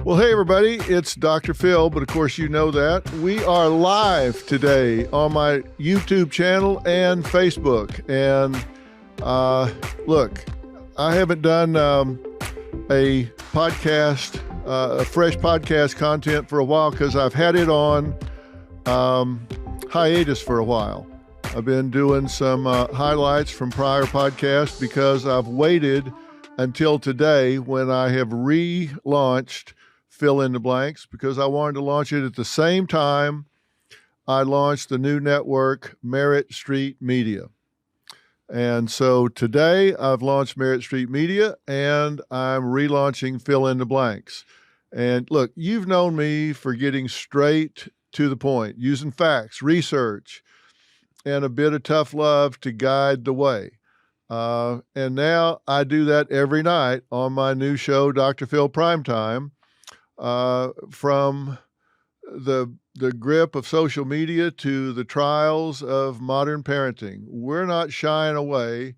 Well, hey, everybody, it's Dr. Phil, but of course you know that. We are live today on my YouTube channel and Facebook. And look, I haven't done a podcast, a fresh podcast content for a while because I've had it on hiatus for a while. I've been doing some highlights from prior podcasts because I've waited until today when I have relaunched Fill in the Blanks, because I wanted to launch it at the same time I launched the new network, Merit Street Media. And so today I've launched Merit Street Media and I'm relaunching Fill in the Blanks. And look, you've known me for getting straight to the point, using facts, research, and a bit of tough love to guide the way. And now I do that every night on my new show, Dr. Phil Primetime. From the grip of social media to the trials of modern parenting. We're not shying away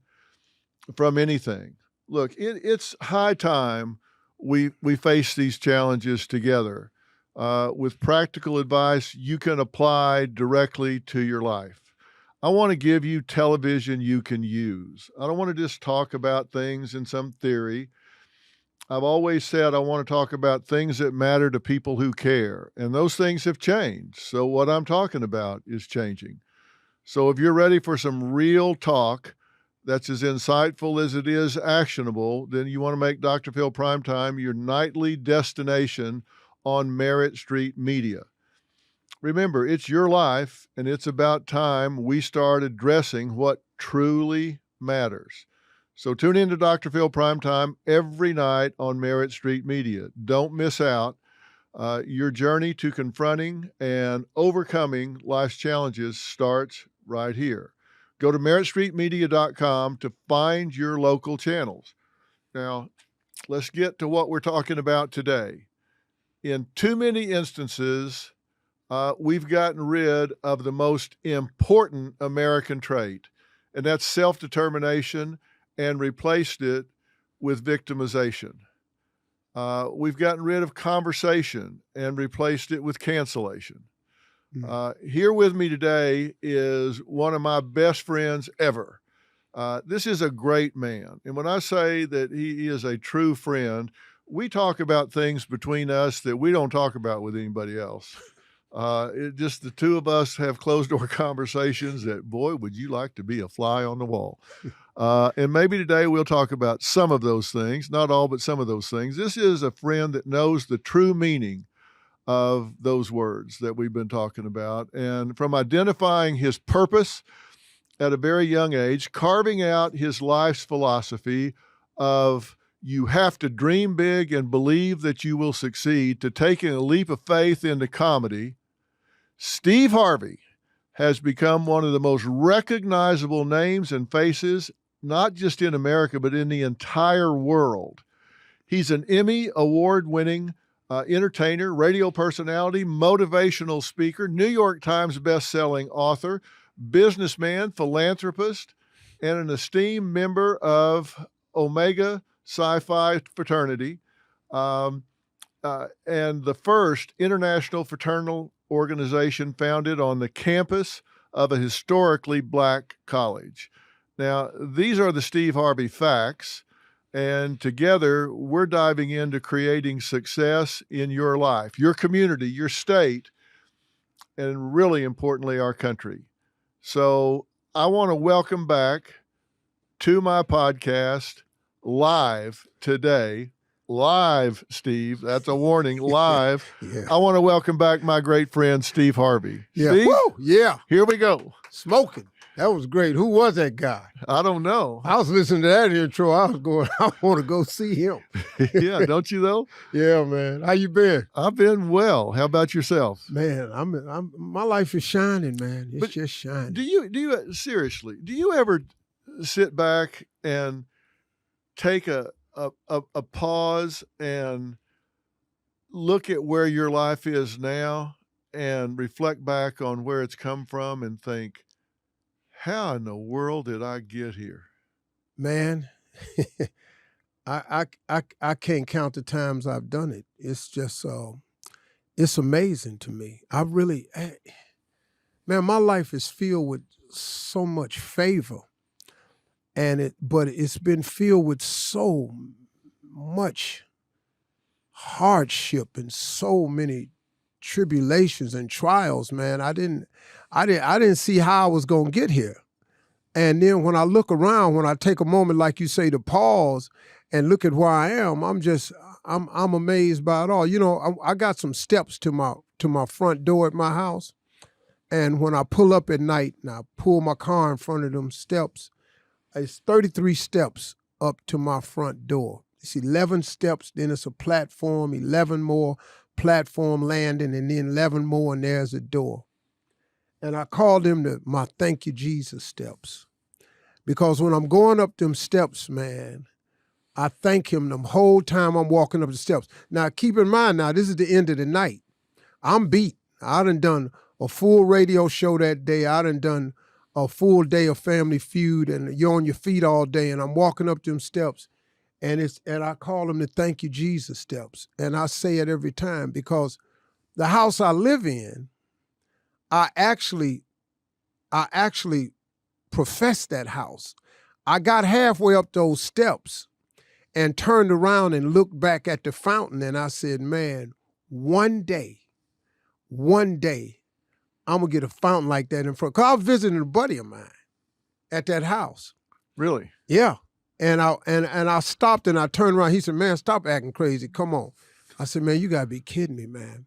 from anything. Look, it's high time we face these challenges together with practical advice you can apply directly to your life. I want to give you television you can use. I don't want to just talk about things in some theory. I've always said I want to talk about things that matter to people who care, and those things have changed. So what I'm talking about is changing. So if you're ready for some real talk that's as insightful as it is actionable, then you want to make Dr. Phil Primetime your nightly destination on Merit Street Media. Remember, it's your life, and it's about time we start addressing what truly matters. So tune in to Dr. Phil Primetime every night on Merit Street Media. Don't miss out. Your journey to confronting and overcoming life's challenges starts right here. Go to meritstreetmedia.com to find your local channels. Now, let's get to what we're talking about today. In too many instances, we've gotten rid of the most important American trait, and that's self-determination, and replaced it with victimization. We've gotten rid of conversation and replaced it with cancellation. Here with me today is one of my best friends ever. This is a great man. And when I say that he is a true friend, we talk about things between us that we don't talk about with anybody else. Just the two of us have closed door conversations that, boy, would you like to be a fly on the wall. And maybe today we'll talk about some of those things, not all, but some of those things. This is a friend that knows the true meaning of those words that we've been talking about. And from identifying his purpose at a very young age, carving out his life's philosophy of you have to dream big and believe that you will succeed, to taking a leap of faith into comedy, Steve Harvey has become one of the most recognizable names and faces, not just in America, but in the entire world. He's an Emmy award-winning entertainer, radio personality, motivational speaker, New York Times best-selling author, businessman, philanthropist, and an esteemed member of Omega Psi fraternity, and the first international fraternal organization founded on the campus of a historically black college. Now, these are the Steve Harvey facts, and together we're diving into creating success in your life, your community, your state, and really importantly, our country. So I want to welcome back to my podcast live today. Live, Steve. That's a warning. Live. Yeah. I want to welcome back my great friend, Steve Harvey. Yeah. Steve, Woo! Yeah. here we go. Smoking. That was great. Who was that guy? I don't know. I was listening to that intro. I was going, I want to go see him. Yeah, don't you though? Yeah, man. How you been? I've been well. How about yourself? Man, I'm my life is shining, man. It's just shining. Do you seriously, do you ever sit back and take a pause and look at where your life is now and reflect back on where it's come from and think, how in the world did I get here? Man, I can't count the times I've done it. It's just it's amazing to me. Man, my life is filled with so much favor, but it's been filled with so much hardship and so many tribulations and trials, man. I didn't see how I was gonna get here. And then when I look around, when I take a moment, like you say, to pause and look at where I am, I'm amazed by it all. You know, I got some steps to my front door at my house. And when I pull up at night and I pull my car in front of them steps, it's 33 steps up to my front door. It's 11 steps, then it's a platform, 11 more platform landing, and then 11 more, and there's a door. And I call them my thank you, Jesus steps. Because when I'm going up them steps, man, I thank him the whole time I'm walking up the steps. Now, keep in mind now, this is the end of the night. I'm beat. I done a full radio show that day. I done a full day of Family Feud, and you're on your feet all day, and I'm walking up them steps, and I call them the thank you, Jesus steps. And I say it every time because the house I live in, I actually profess that house. I got halfway up those steps and turned around and looked back at the fountain, and I said, man, one day, I'm going to get a fountain like that in front. Because I was visiting a buddy of mine at that house. Really? Yeah. And I stopped and I turned around. He said, man, stop acting crazy. Come on. I said, man, you got to be kidding me, man.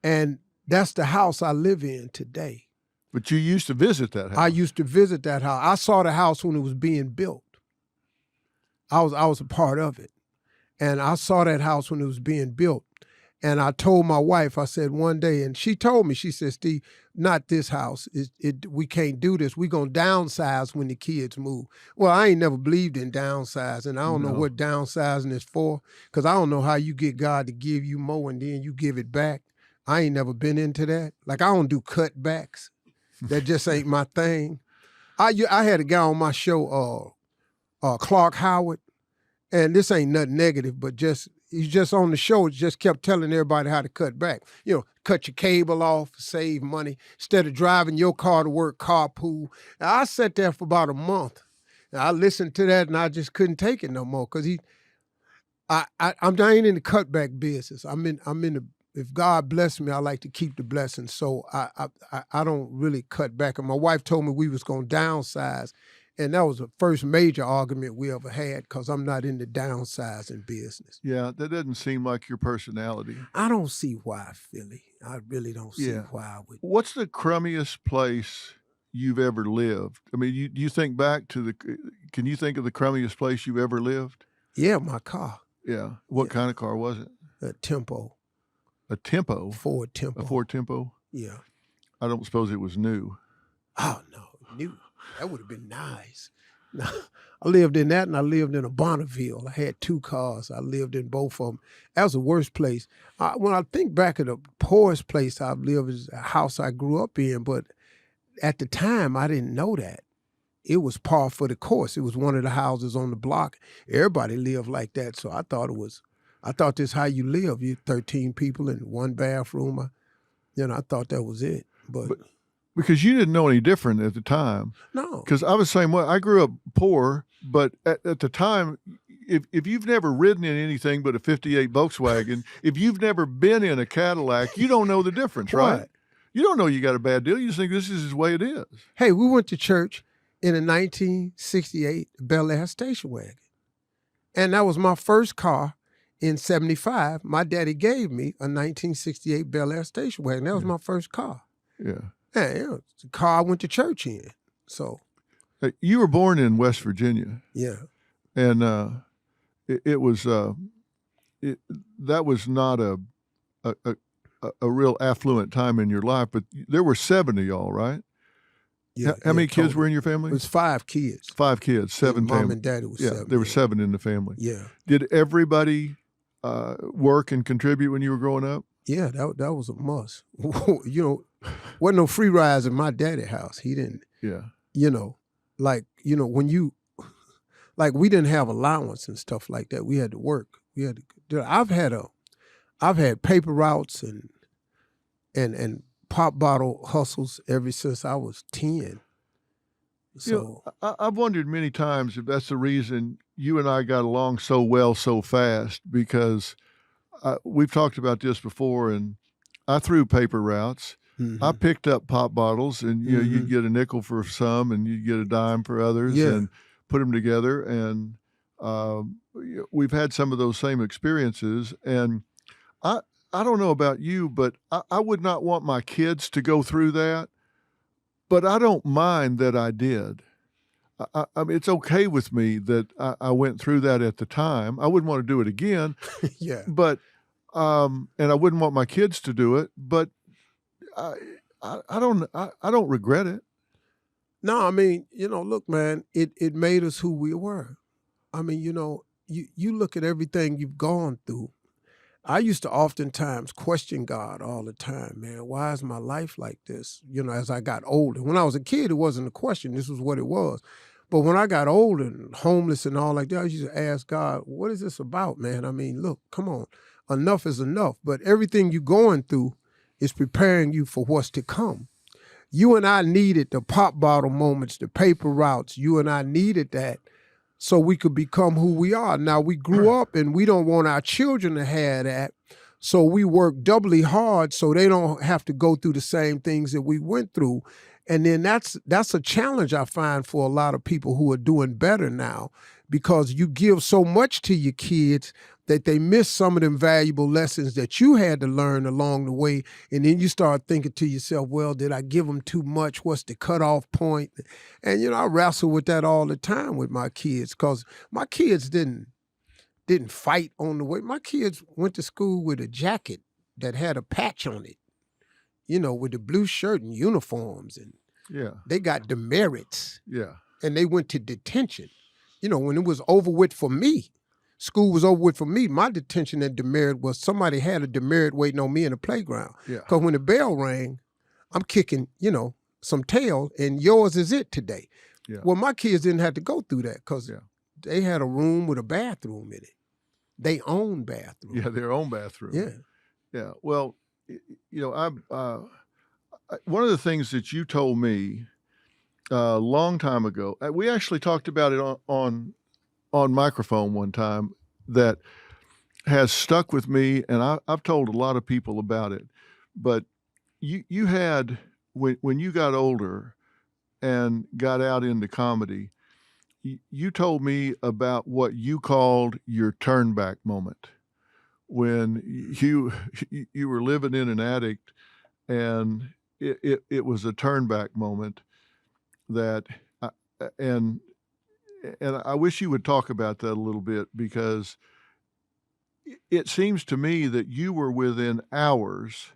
And that's the house I live in today. But you used to visit that house. I used to visit that house. I saw the house when it was being built. I was a part of it. And I saw that house when it was being built. And I told my wife, I said one day, and she told me, she said, Steve, not this house. We can't do this. We're going to downsize when the kids move. Well, I ain't never believed in downsizing. I don't know what downsizing is for, because I don't know how you get God to give you more and then you give it back. I ain't never been into that. Like, I don't do cutbacks. That just ain't my thing. I had a guy on my show, Clark Howard, and this ain't nothing negative, but he's just on the show, just kept telling everybody how to cut back. You know, cut your cable off, save money. Instead of driving your car to work, carpool. And I sat there for about a month. And I listened to that and I just couldn't take it no more because I ain't in the cutback business. I'm in the, if God bless me, I like to keep the blessing. So I don't really cut back. And my wife told me we was going to downsize. And that was the first major argument we ever had because I'm not in the downsizing business. Yeah, that doesn't seem like your personality. I don't see why, Philly. I really don't see why I would. What's the crummiest place you've ever lived? I mean, you think back to can you think of the crummiest place you've ever lived? Yeah, my car. Yeah. What kind of car was it? A Tempo. A Tempo? Ford Tempo. A Ford Tempo? Yeah. I don't suppose it was new. Oh, no, new. That would have been nice. I lived in that and I lived in a Bonneville. I had 2 cars. I lived in both of them. That was the worst place. When I think back of the poorest place I've lived is a house I grew up in, but at the time I didn't know that. It was par for the course. It was one of the houses on the block. Everybody lived like that, so I thought this is how you live. You 13 people in 1 bathroom. I thought that was it. But because you didn't know any different at the time. No. Because I was the same way. I grew up poor, but at the time, if you've never ridden in anything but a 58 Volkswagen, if you've never been in a Cadillac, you don't know the difference, right? You don't know you got a bad deal. You just think this is the way it is. Hey, we went to church in a 1968 Bel Air station wagon. And that was my first car in 75. My daddy gave me a 1968 Bel Air station wagon. That was my first car. Yeah. Yeah, it's the car I went to church in. So, you were born in West Virginia. Yeah, and it was that was not a real affluent time in your life. But there were 7 of y'all, right? Yeah. How many kids were in your family? It was 5 kids. 5 kids, 7 families. Mom and daddy was 7. There were 7 in the family. Yeah. Did everybody work and contribute when you were growing up? Yeah, that was a must. Wasn't no free rides in my daddy's house. He didn't. Yeah. When you, like we didn't have allowance and stuff like that. We had to work. We had to. I've had paper routes and pop bottle hustles ever since I was 10. So I've wondered many times if that's the reason you and I got along so well so fast, because we've talked about this before, and I threw paper routes. I picked up pop bottles, and you'd get a nickel for some, and you'd get a dime for others, and put them together. And we've had some of those same experiences. And I don't know about you, but I would not want my kids to go through that. But I don't mind that I did. I mean, it's okay with me that I went through that at the time. I wouldn't want to do it again. yeah. But and I wouldn't want my kids to do it. But I don't regret it. No, I mean, look, man, it made us who we were. I mean, you look at everything you've gone through. I used to oftentimes question God all the time, man. Why is my life like this? As I got older. When I was a kid, it wasn't a question. This was what it was. But when I got older and homeless and all like that, I used to ask God, what is this about, man? I mean, look, come on. Enough is enough. But everything you're going through is preparing you for what's to come. You and I needed the pop bottle moments, the paper routes. You and I needed that so we could become who we are. Now, we grew up and we don't want our children to have that. So we work doubly hard so they don't have to go through the same things that we went through. And then that's a challenge I find for a lot of people who are doing better now, because you give so much to your kids that they miss some of them valuable lessons that you had to learn along the way. And then you start thinking to yourself, well, did I give them too much? What's the cutoff point? And, I wrestle with that all the time with my kids, because my kids didn't fight on the way. My kids went to school with a jacket that had a patch on it, with the blue shirt and uniforms. And they got demerits. Yeah. And they went to detention. When it was over with for me, school was over with for me, my detention and demerit was somebody had a demerit waiting on me in the playground. Yeah. Because when the bell rang, I'm kicking, some tail, and yours is it today. Yeah. Well, my kids didn't have to go through that because they had a room with a bathroom in it. They own bathroom. Yeah, their own bathroom. Yeah. Yeah. Well, I'm one of the things that you told me a long time ago, we actually talked about it on microphone one time, that has stuck with me, and I've told a lot of people about it. But you had, when you got older and got out into comedy, you told me about what you called your turn back moment, when you were living in an attic, and it was a turn back moment that and I wish you would talk about that a little bit, because it seems to me that you were within hours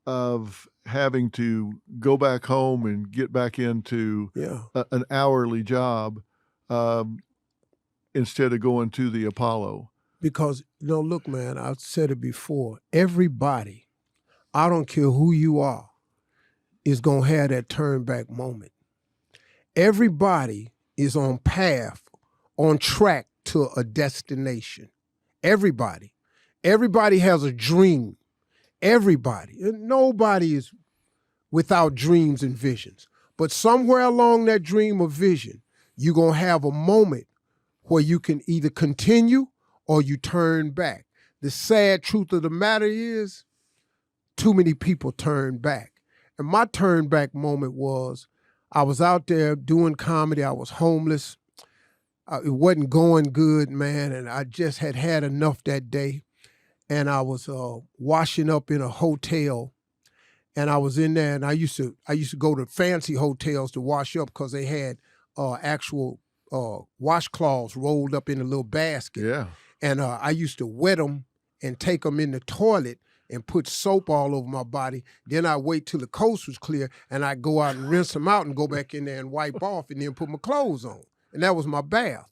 of having to go back home and get back into an hourly job instead of going to the Apollo. Because, look, man, I've said it before. Everybody, I don't care who you are, is going to have that turn back moment. Everybody is on path, on track to a destination. Everybody. Everybody has a dream. Everybody. And nobody is without dreams and visions. But somewhere along that dream or vision, you're going to have a moment where you can either continue or you turn back. The sad truth of the matter is, too many people turn back. And my turn back moment was, I was out there doing comedy. I was homeless. It wasn't going good, man. And I just had enough that day. And I was washing up in a hotel. And I was in there, and I used to go to fancy hotels to wash up because they had actual washcloths rolled up in a little basket. Yeah. And I used to wet them and take them in the toilet and put soap all over my body. Then I wait till the coast was clear, and I go out and rinse them out and go back in there and wipe off and then put my clothes on. And that was my bath.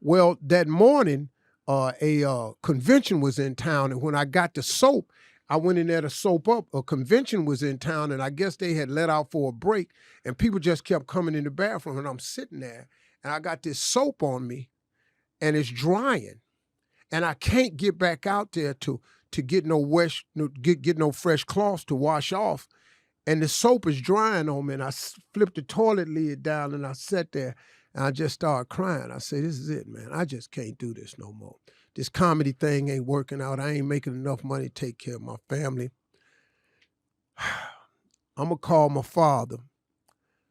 Well, that morning, a convention was in town, and when I got the soap, I went in there to soap up. A convention was in town, and I guess they had let out for a break, and people just kept coming in the bathroom, and I'm sitting there, and I got this soap on me, and it's drying, and I can't get back out there to get get no fresh cloths to wash off, and the soap is drying on me, and I flipped the toilet lid down, and I sat there, and I just started crying. I said, this is it, man. I just can't do this no more. This comedy thing ain't working out. I ain't making enough money to take care of my family. I'm going to call my father,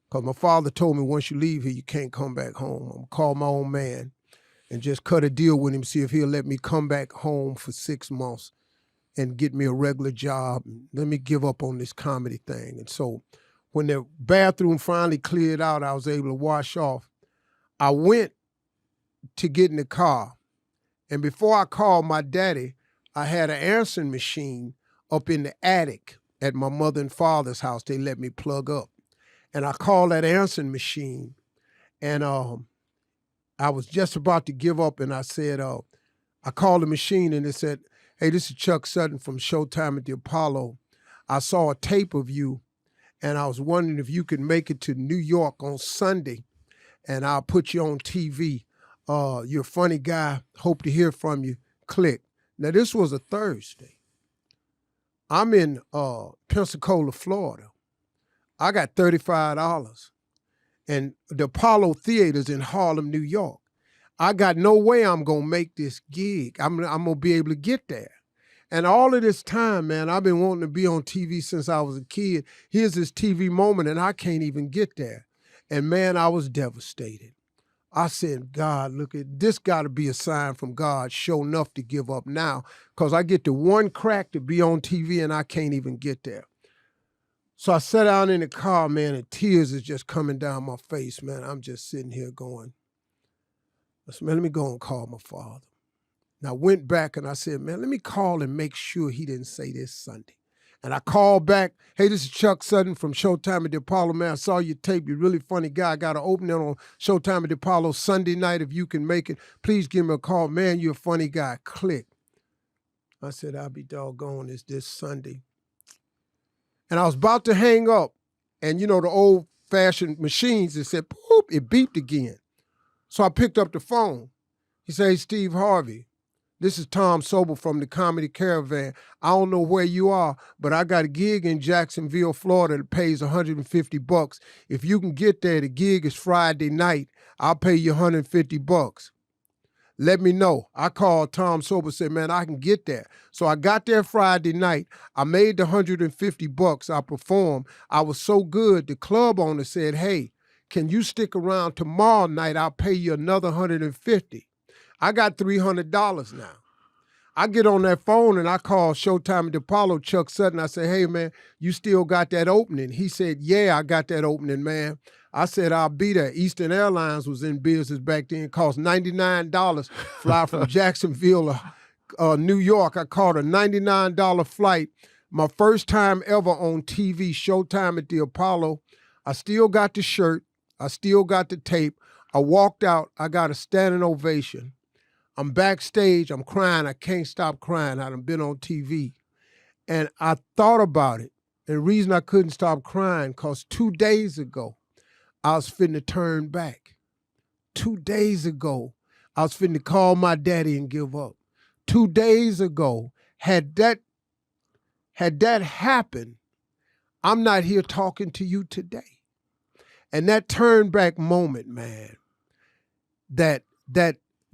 because my father told me once you leave here, you can't come back home. I'm going to call my old man and just cut a deal with him, see if he'll let me come back home for 6 months and get me a regular job. Let me give up on this comedy thing. And so when the bathroom finally cleared out, I was able to wash off. I went to get in the car. And before I called my daddy, I had an answering machine up in the attic at my mother and father's house. They let me plug up. And I called that answering machine. And I was just about to give up. And I said, I called the machine and it said, hey, this is Chuck Sutton from Showtime at the Apollo. I saw a tape of you, and I was wondering if you could make it to New York on Sunday, and I'll put you on TV. You're a funny guy. Hope to hear from you. Click. Now, this was a Thursday. I'm in Pensacola, Florida. I got $35, and the Apollo Theater's in Harlem, New York. I got no way I'm going to make this gig. I'm going to be able to get there. And all of this time, man, I've been wanting to be on TV since I was a kid. Here's this TV moment, and I can't even get there. And, man, I was devastated. I said, God, look, this got to be a sign from God, sure enough, to give up now, because I get the one crack to be on TV, and I can't even get there. So I sat down in the car, man, and tears is just coming down my face, man. I'm just sitting here going, I said, man, let me go and call my father. And I went back and I said, man, let me call and make sure he didn't say this Sunday. And I called back, hey, this is Chuck Sutton from Showtime at the Apollo, man. I saw your tape. You're a really funny guy. I got an opening on Showtime at the Apollo Sunday night. If you can make it, please give me a call. Man, you're a funny guy. Click. I said, I'll be doggone, it's this Sunday. And I was about to hang up. And you know, the old-fashioned machines, it said, boop, it beeped again. So I picked up the phone. He said, hey, Steve Harvey, this is Tom Sobel from the Comedy Caravan. I don't know where you are, but I got a gig in Jacksonville, Florida that pays $150. If you can get there, the gig is Friday night. I'll pay you $150. Let me know. I called Tom Sobel, said, man, I can get there. So I got there Friday night. I made the $150. I performed. I was so good, the club owner said, hey, can you stick around tomorrow night? I'll pay you another $150. I got $300 now. I get on that phone and I call Showtime at the Apollo, Chuck Sutton. I say, hey, man, you still got that opening? He said, yeah, I got that opening, man. I said, I'll be there. Eastern Airlines was in business back then. It cost $99 fly from Jacksonville to New York. I caught a $99 flight. My first time ever on TV, Showtime at the Apollo. I still got the shirt. I still got the tape. I walked out. I got a standing ovation. I'm backstage. I'm crying. I can't stop crying. I done been on TV. And I thought about it. And the reason I couldn't stop crying, because 2 days ago, I was finna turn back. 2 days ago, I was finna call my daddy and give up. 2 days ago, had that happened, I'm not here talking to you today. And that turn back moment, man, that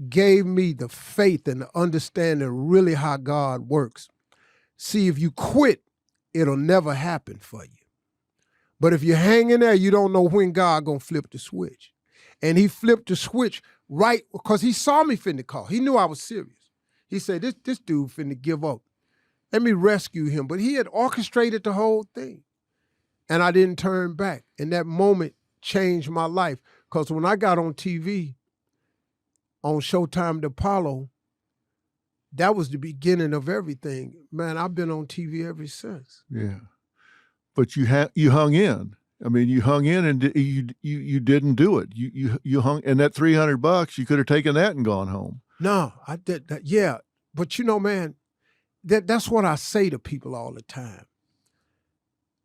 gave me the faith and the understanding of really how God works. See, if you quit, it'll never happen for you. But if you're hanging there, you don't know when God gonna flip the switch. And he flipped the switch right, because he saw me finna call. He knew I was serious. He said, this dude finna give up. Let me rescue him. But he had orchestrated the whole thing. And I didn't turn back. And that moment changed my life. Because when I got on TV, on Showtime at the Apollo, that was the beginning of everything. Man, I've been on TV ever since. Yeah. But you hung in. I mean, you hung in and you didn't do it. You hung, and that $300, you could have taken that and gone home. No, I did that. Yeah. But you know, man, that's what I say to people all the time.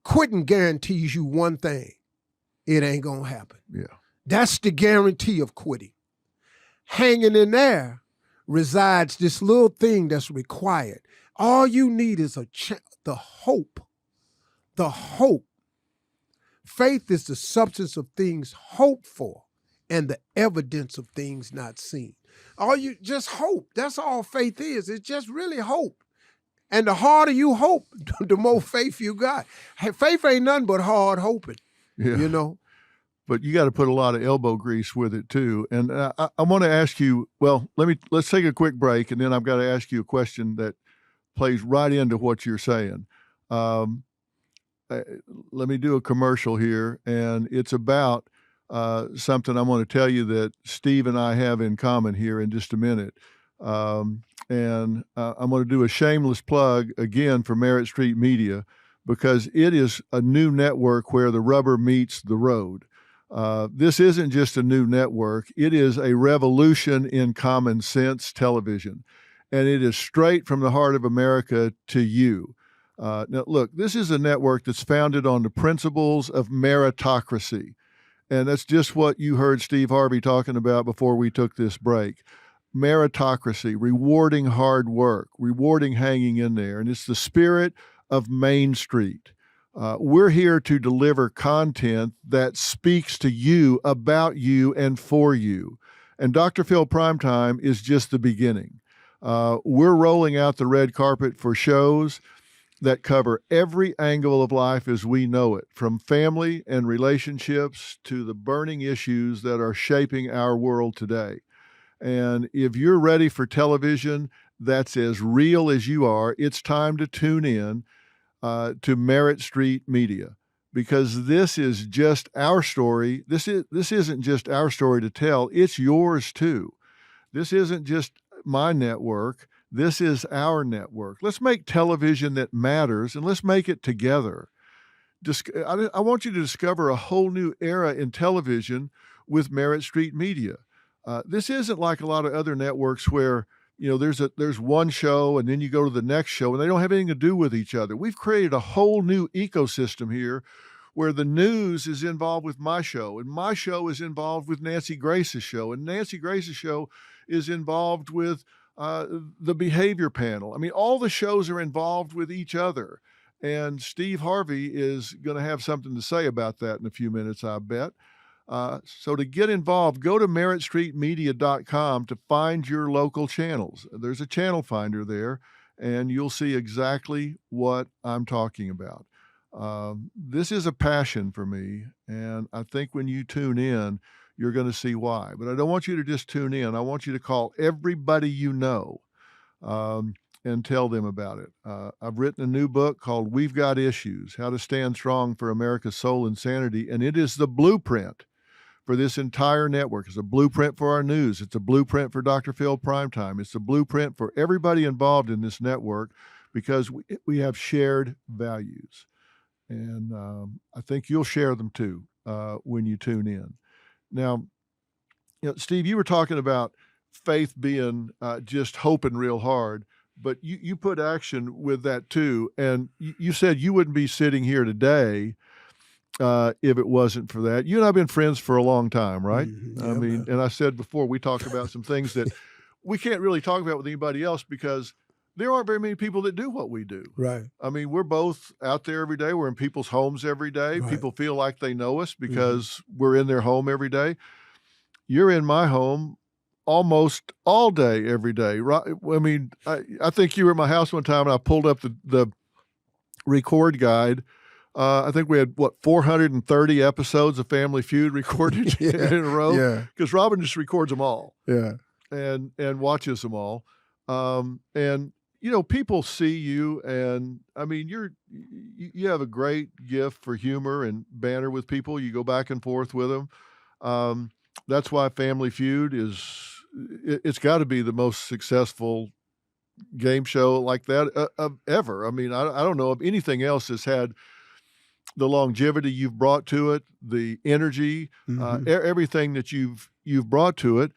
Quitting guarantees you one thing. It ain't going to happen. Yeah. That's the guarantee of quitting. Hanging in there resides this little thing that's required. All you need is the hope. The hope. Faith is the substance of things hoped for and the evidence of things not seen. Just hope. That's all faith is. It's just really hope. And the harder you hope, the more faith you got. Hey, faith ain't nothing but hard hoping, you know. But you got to put a lot of elbow grease with it too. And I want to ask you, well, let's take a quick break, and then I've got to ask you a question that plays right into what you're saying. Let me do a commercial here, and it's about something I'm going to tell you that Steve and I have in common here in just a minute. And I'm going to do a shameless plug again for Merritt Street Media, because it is a new network where the rubber meets the road. This isn't just a new network. It is a revolution in common sense television, and it is straight from the heart of America to you. Now, look, this is a network that's founded on the principles of meritocracy, and that's just what you heard Steve Harvey talking about before we took this break. Meritocracy, rewarding hard work, rewarding hanging in there, and it's the spirit of Main Street. We're here to deliver content that speaks to you, about you, and for you. And Dr. Phil Primetime is just the beginning. We're rolling out the red carpet for shows that cover every angle of life as we know it, from family and relationships to the burning issues that are shaping our world today. And if you're ready for television that's as real as you are, it's time to tune in to Merritt Street Media, because this is just our story. This isn't just our story to tell. It's yours too. This isn't just my network. This is our network. Let's make television that matters, and let's make it together. I want you to discover a whole new era in television with Merritt Street Media. This isn't like a lot of other networks where there's one show and then you go to the next show and they don't have anything to do with each other. We've created a whole new ecosystem here where the news is involved with my show, and my show is involved with Nancy Grace's show, and Nancy Grace's show is involved with the behavior panel. I mean, all the shows are involved with each other, and Steve Harvey is going to have something to say about that in a few minutes, I bet. So to get involved, go to meritstreetmedia.com to find your local channels. There's a channel finder there, and you'll see exactly what I'm talking about. This is a passion for me, and I think when you tune in, you're going to see why. But I don't want you to just tune in. I want you to call everybody you know and tell them about it. I've written a new book called We've Got Issues, How to Stand Strong for America's Soul and Sanity, and it is the blueprint for this entire network. It's a blueprint for our news. It's a blueprint for Dr. Phil Primetime. It's a blueprint for everybody involved in this network, because we have shared values. And I think you'll share them too when you tune in. Now, Steve, you were talking about faith being just hoping real hard, but you put action with that too. And you said you wouldn't be sitting here today if it wasn't for that. You and I have been friends for a long time, right? Mm-hmm. I mean, and I said before, we talked about some things that we can't really talk about with anybody else because there aren't very many people that do what we do. Right. I mean, we're both out there every day. We're in people's homes every day. Right. People feel like they know us because we're in their home every day. You're in my home almost all day, every day. Right? I mean, I think you were at my house one time and I pulled up the record guide. I think we had 430 episodes of Family Feud recorded in a row. Yeah. Because Robin just records them all. Yeah. And watches them all. And people see you, and I mean, you have a great gift for humor and banter with people. You go back and forth with them. That's why Family Feud it's got to be the most successful game show like that ever. I mean, I don't know of anything else that's had the longevity you've brought to it, the energy, everything that you've brought to it,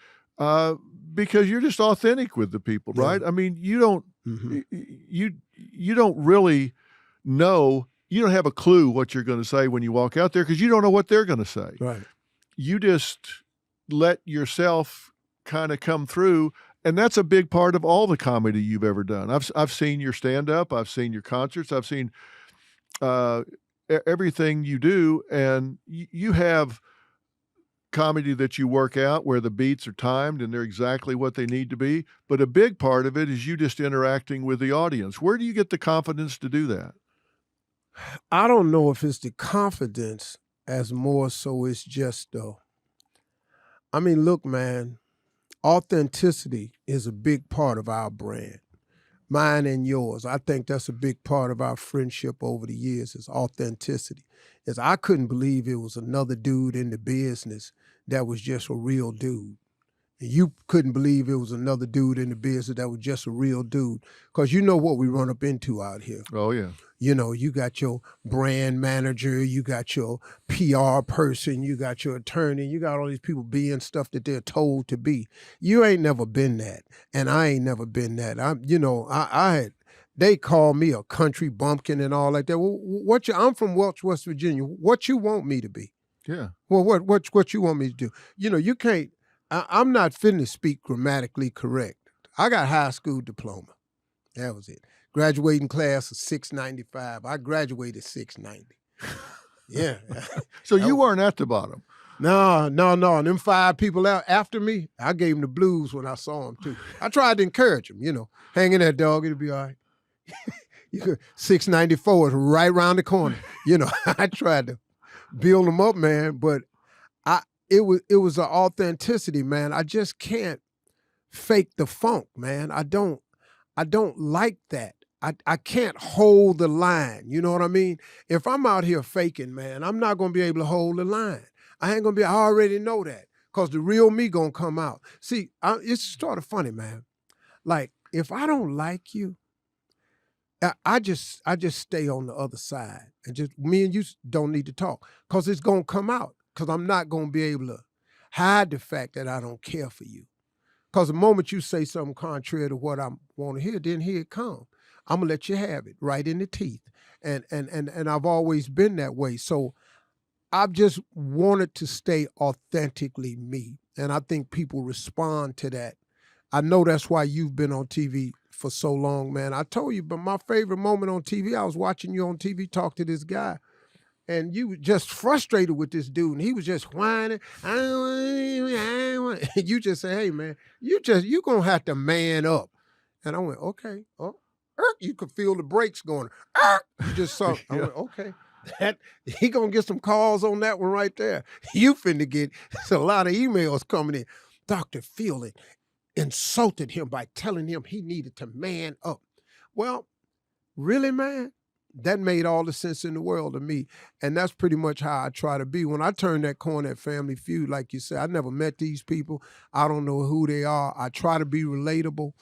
because you're just authentic with the people, right? I mean, you don't you don't really know, you don't have a clue what you're going to say when you walk out there because you don't know what they're going to say. Right. you just let yourself kind of come through. And that's a big part of all the comedy you've ever done. I've seen your stand-up, I've seen your concerts, I've seen everything you do, and you have comedy that you work out where the beats are timed and they're exactly what they need to be. But a big part of it is you just interacting with the audience. Where do you get the confidence to do that? I don't know if it's the confidence as more so it's just I mean, look, man, authenticity is a big part of our brand. Mine and yours. I think that's a big part of our friendship over the years is authenticity. Is I couldn't believe it was another dude in the business that was just a real dude. And you couldn't believe it was another dude in the business that was just a real dude. Because you know what we run up into out here. Oh, yeah. You know, you got your brand manager, you got your PR person, you got your attorney, you got all these people being stuff that they're told to be. You ain't never been that, and I ain't never been that. They call me a country bumpkin and all like that. Well, I'm from Welch, West Virginia. What you want me to be? Yeah. Well, what you want me to do? You know, you can't. I'm not finna speak grammatically correct. I got high school diploma. That was it. Graduating class of 695. I graduated 690. Yeah. So you weren't at the bottom. No. Them 5 people out after me, I gave them the blues when I saw them too. I tried to encourage them, you know. Hang in there, dog. It'll be all right. 694 is right around the corner. You know, I tried to build them up, man. But it was an authenticity, man. I just can't fake the funk, man. I don't like that. I can't hold the line. You know what I mean? If I'm out here faking, man, I'm not going to be able to hold the line. I ain't going to be, I already know that because the real me going to come out. See, it's sort of funny, man. Like, if I don't like you, I just stay on the other side and just me and you don't need to talk because it's going to come out because I'm not going to be able to hide the fact that I don't care for you. Because the moment you say something contrary to what I want to hear, then here it comes. I'm going to let you have it right in the teeth. And I've always been that way. So I've just wanted to stay authentically me. And I think people respond to that. I know that's why you've been on TV for so long, man. I told you, but my favorite moment on TV, I was watching you on TV talk to this guy. And you were just frustrated with this dude, and he was just whining. I don't want. And you just say, "Hey, man, you gonna have to man up." And I went, "Okay." Oh, you could feel the brakes going. You just saw. I went, "Okay." That he gonna get some calls on that one right there. You finna get a lot of emails coming in. Dr. Phil insulted him by telling him he needed to man up. Well, really, man? That made all the sense in the world to me. And that's pretty much how I try to be. When I turn that corner at Family Feud, like you said, I never met these people. I don't know who they are. I try to be relatable.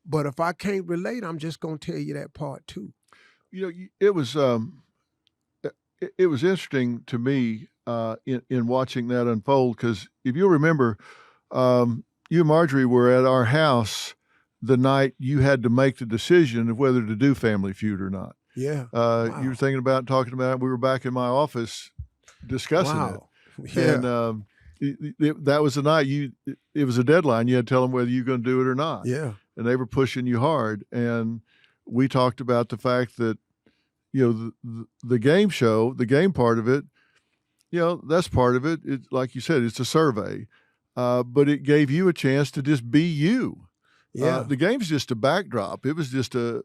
But if I can't relate, I'm just going to tell you that part too. You know, it was interesting to me in watching that unfold because if you remember, you and Marjorie were at our house the night you had to make the decision of whether to do Family Feud or not. Yeah. Wow. You were thinking about talking about it. We were back in my office discussing it. Yeah. And that was the night it was a deadline. You had to tell them whether you're going to do it or not. Yeah. And they were pushing you hard. And we talked about the fact that, you know, the game show, the game part of it, you know, that's part of it. It's like you said, it's a survey. But it gave you a chance to just be you. Yeah. The game's just a backdrop. It was just a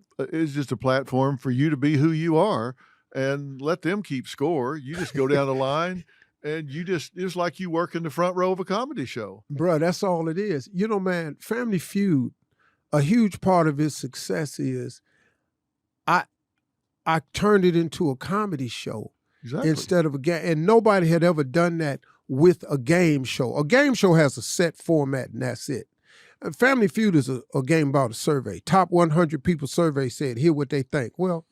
platform for you to be who you are and let them keep score. You just go down the line and it's like you work in the front row of a comedy show. Bro, that's all it is. You know, man, Family Feud, a huge part of its success is I turned it into a comedy show instead of a game. And nobody had ever done that with a game show. A game show has a set format and that's it. Family Feud is a game about a survey. Top 100 people survey said, hear what they think. Well,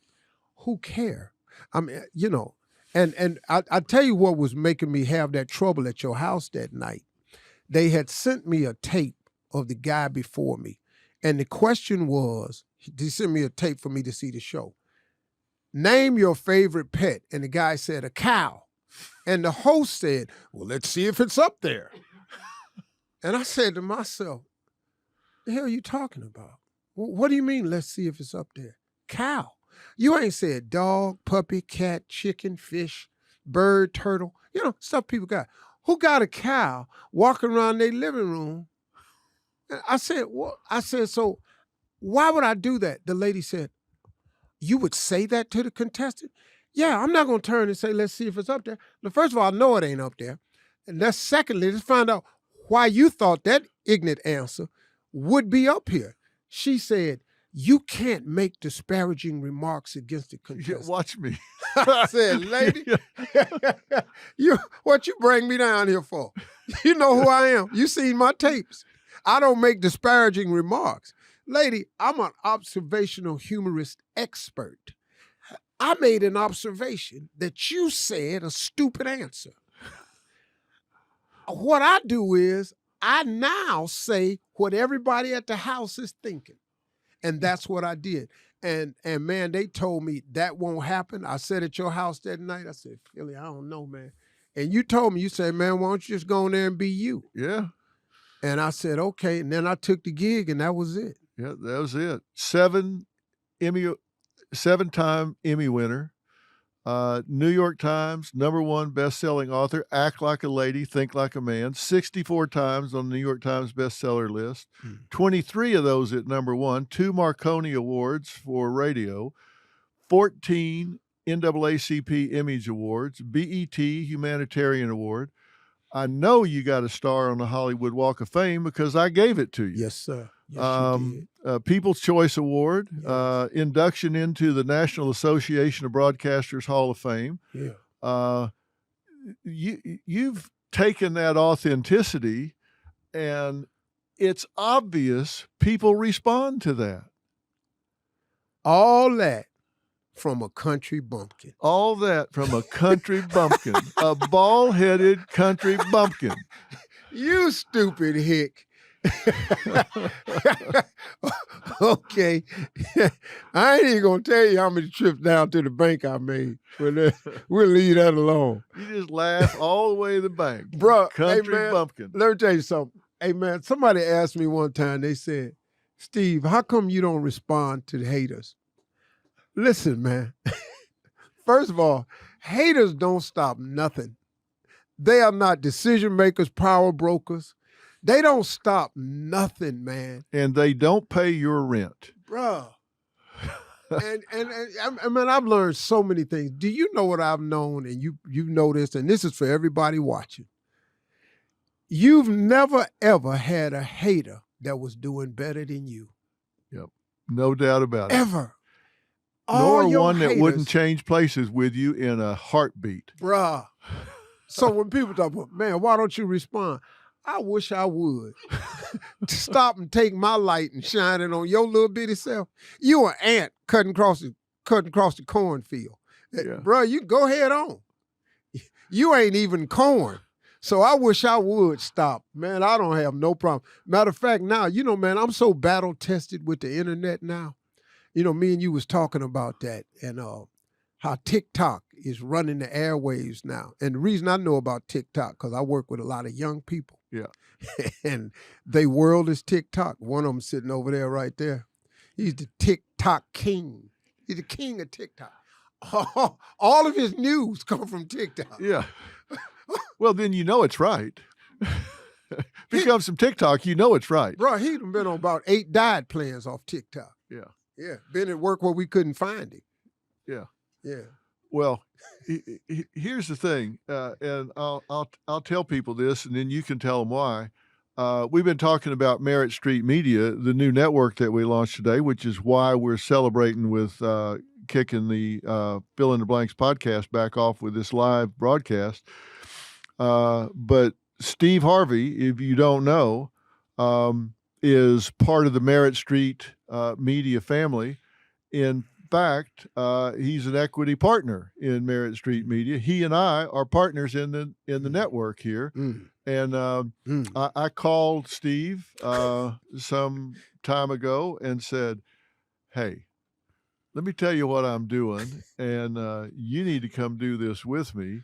who care? I mean, you know, and I tell you what was making me have that trouble at your house that night. They had sent me a tape of the guy before me. And the question was, they sent me a tape for me to see the show. Name your favorite pet. And the guy said, a cow. And the host said, well, let's see if it's up there. And I said to myself, the hell are you talking about? What do you mean, let's see if it's up there? Cow. You ain't said dog, puppy, cat, chicken, fish, bird, turtle, stuff people got. Who got a cow walking around their living room? And I said, what? I said, so why would I do that? The lady said, you would say that to the contestant? Yeah, I'm not going to turn and say, let's see if it's up there. But first of all, I know it ain't up there. And that's secondly, let's find out why you thought that ignorant answer would be up here. She said, you can't make disparaging remarks against the contestant. Yeah, watch me. I said, lady, what you bring me down here for? You know who I am. You seen my tapes. I don't make disparaging remarks. Lady, I'm an observational humorist expert. I made an observation that you said a stupid answer. What I do is I now say what everybody at the house is thinking. And that's what I did. And man, they told me that won't happen. I said at your house that night, I said, Philly, I don't know, man. And you told me, you said, man, why don't you just go in there and be you? Yeah. And I said, okay. And then I took the gig and that was it. Yeah, that was it. 7-time Emmy winner, New York Times, #1 best-selling author, Act Like a Lady, Think Like a Man, 64 times on the New York Times bestseller list, 23 of those at #1, 2 Marconi Awards for radio, 14 NAACP Image Awards, BET Humanitarian Award. I know you got a star on the Hollywood Walk of Fame because I gave it to you. Yes, sir. Yes, you did. People's Choice Award, induction into the National Association of Broadcasters Hall of Fame. Yeah. You've taken that authenticity, and it's obvious people respond to that. All that from a country bumpkin. All that from a country bumpkin, a bald-headed country bumpkin. You stupid hick. Okay. I ain't even going to tell you how many trips down to the bank I made. We'll leave that alone. You just laugh all the way to the bank. Bruh, Country hey man, bumpkin. Let me tell you something. Hey, man, somebody asked me one time, they said, Steve, how come you don't respond to the haters? Listen, man. First of all, haters don't stop nothing. They are not decision makers, power brokers. They don't stop nothing, man. And they don't pay your rent. Bruh. and I mean, I've learned so many things. Do you know what I've known? And you know this, and this is for everybody watching. You've never, ever had a hater that was doing better than you. Yep. No doubt about it. Ever. Nor one that wouldn't change places with you in a heartbeat. Bruh. So when people talk about, man, why don't you respond? I wish I would. Stop and take my light and shine it on your little bitty self. You an ant cutting across the cornfield. Yeah. Bro, you go head on. You ain't even corn. So I wish I would stop. Man, I don't have no problem. Matter of fact, now, man, I'm so battle tested with the internet now. Me and you was talking about that and how TikTok is running the airwaves now. And the reason I know about TikTok, because I work with a lot of young people. Yeah. And their world is TikTok. One of them sitting over there right there. He's the TikTok king. He's the king of TikTok. All of his news come from TikTok. Yeah. Well, then you know it's right. If it comes from TikTok, you know it's right. Bro, he'd been on about 8 diet plans off TikTok. Yeah. Yeah. Been at work where we couldn't find him. Yeah. Yeah. Well, here's the thing, and I'll tell people this, and then you can tell them why. We've been talking about Merritt Street Media, the new network that we launched today, which is why we're celebrating with kicking the Fill in the Blanks podcast back off with this live broadcast. But Steve Harvey, if you don't know, is part of the Merritt Street Media family. In fact, he's an equity partner in Merritt Street Media. He and I are partners in the network here. And I called Steve some time ago and said, hey, let me tell you what I'm doing, and you need to come do this with me.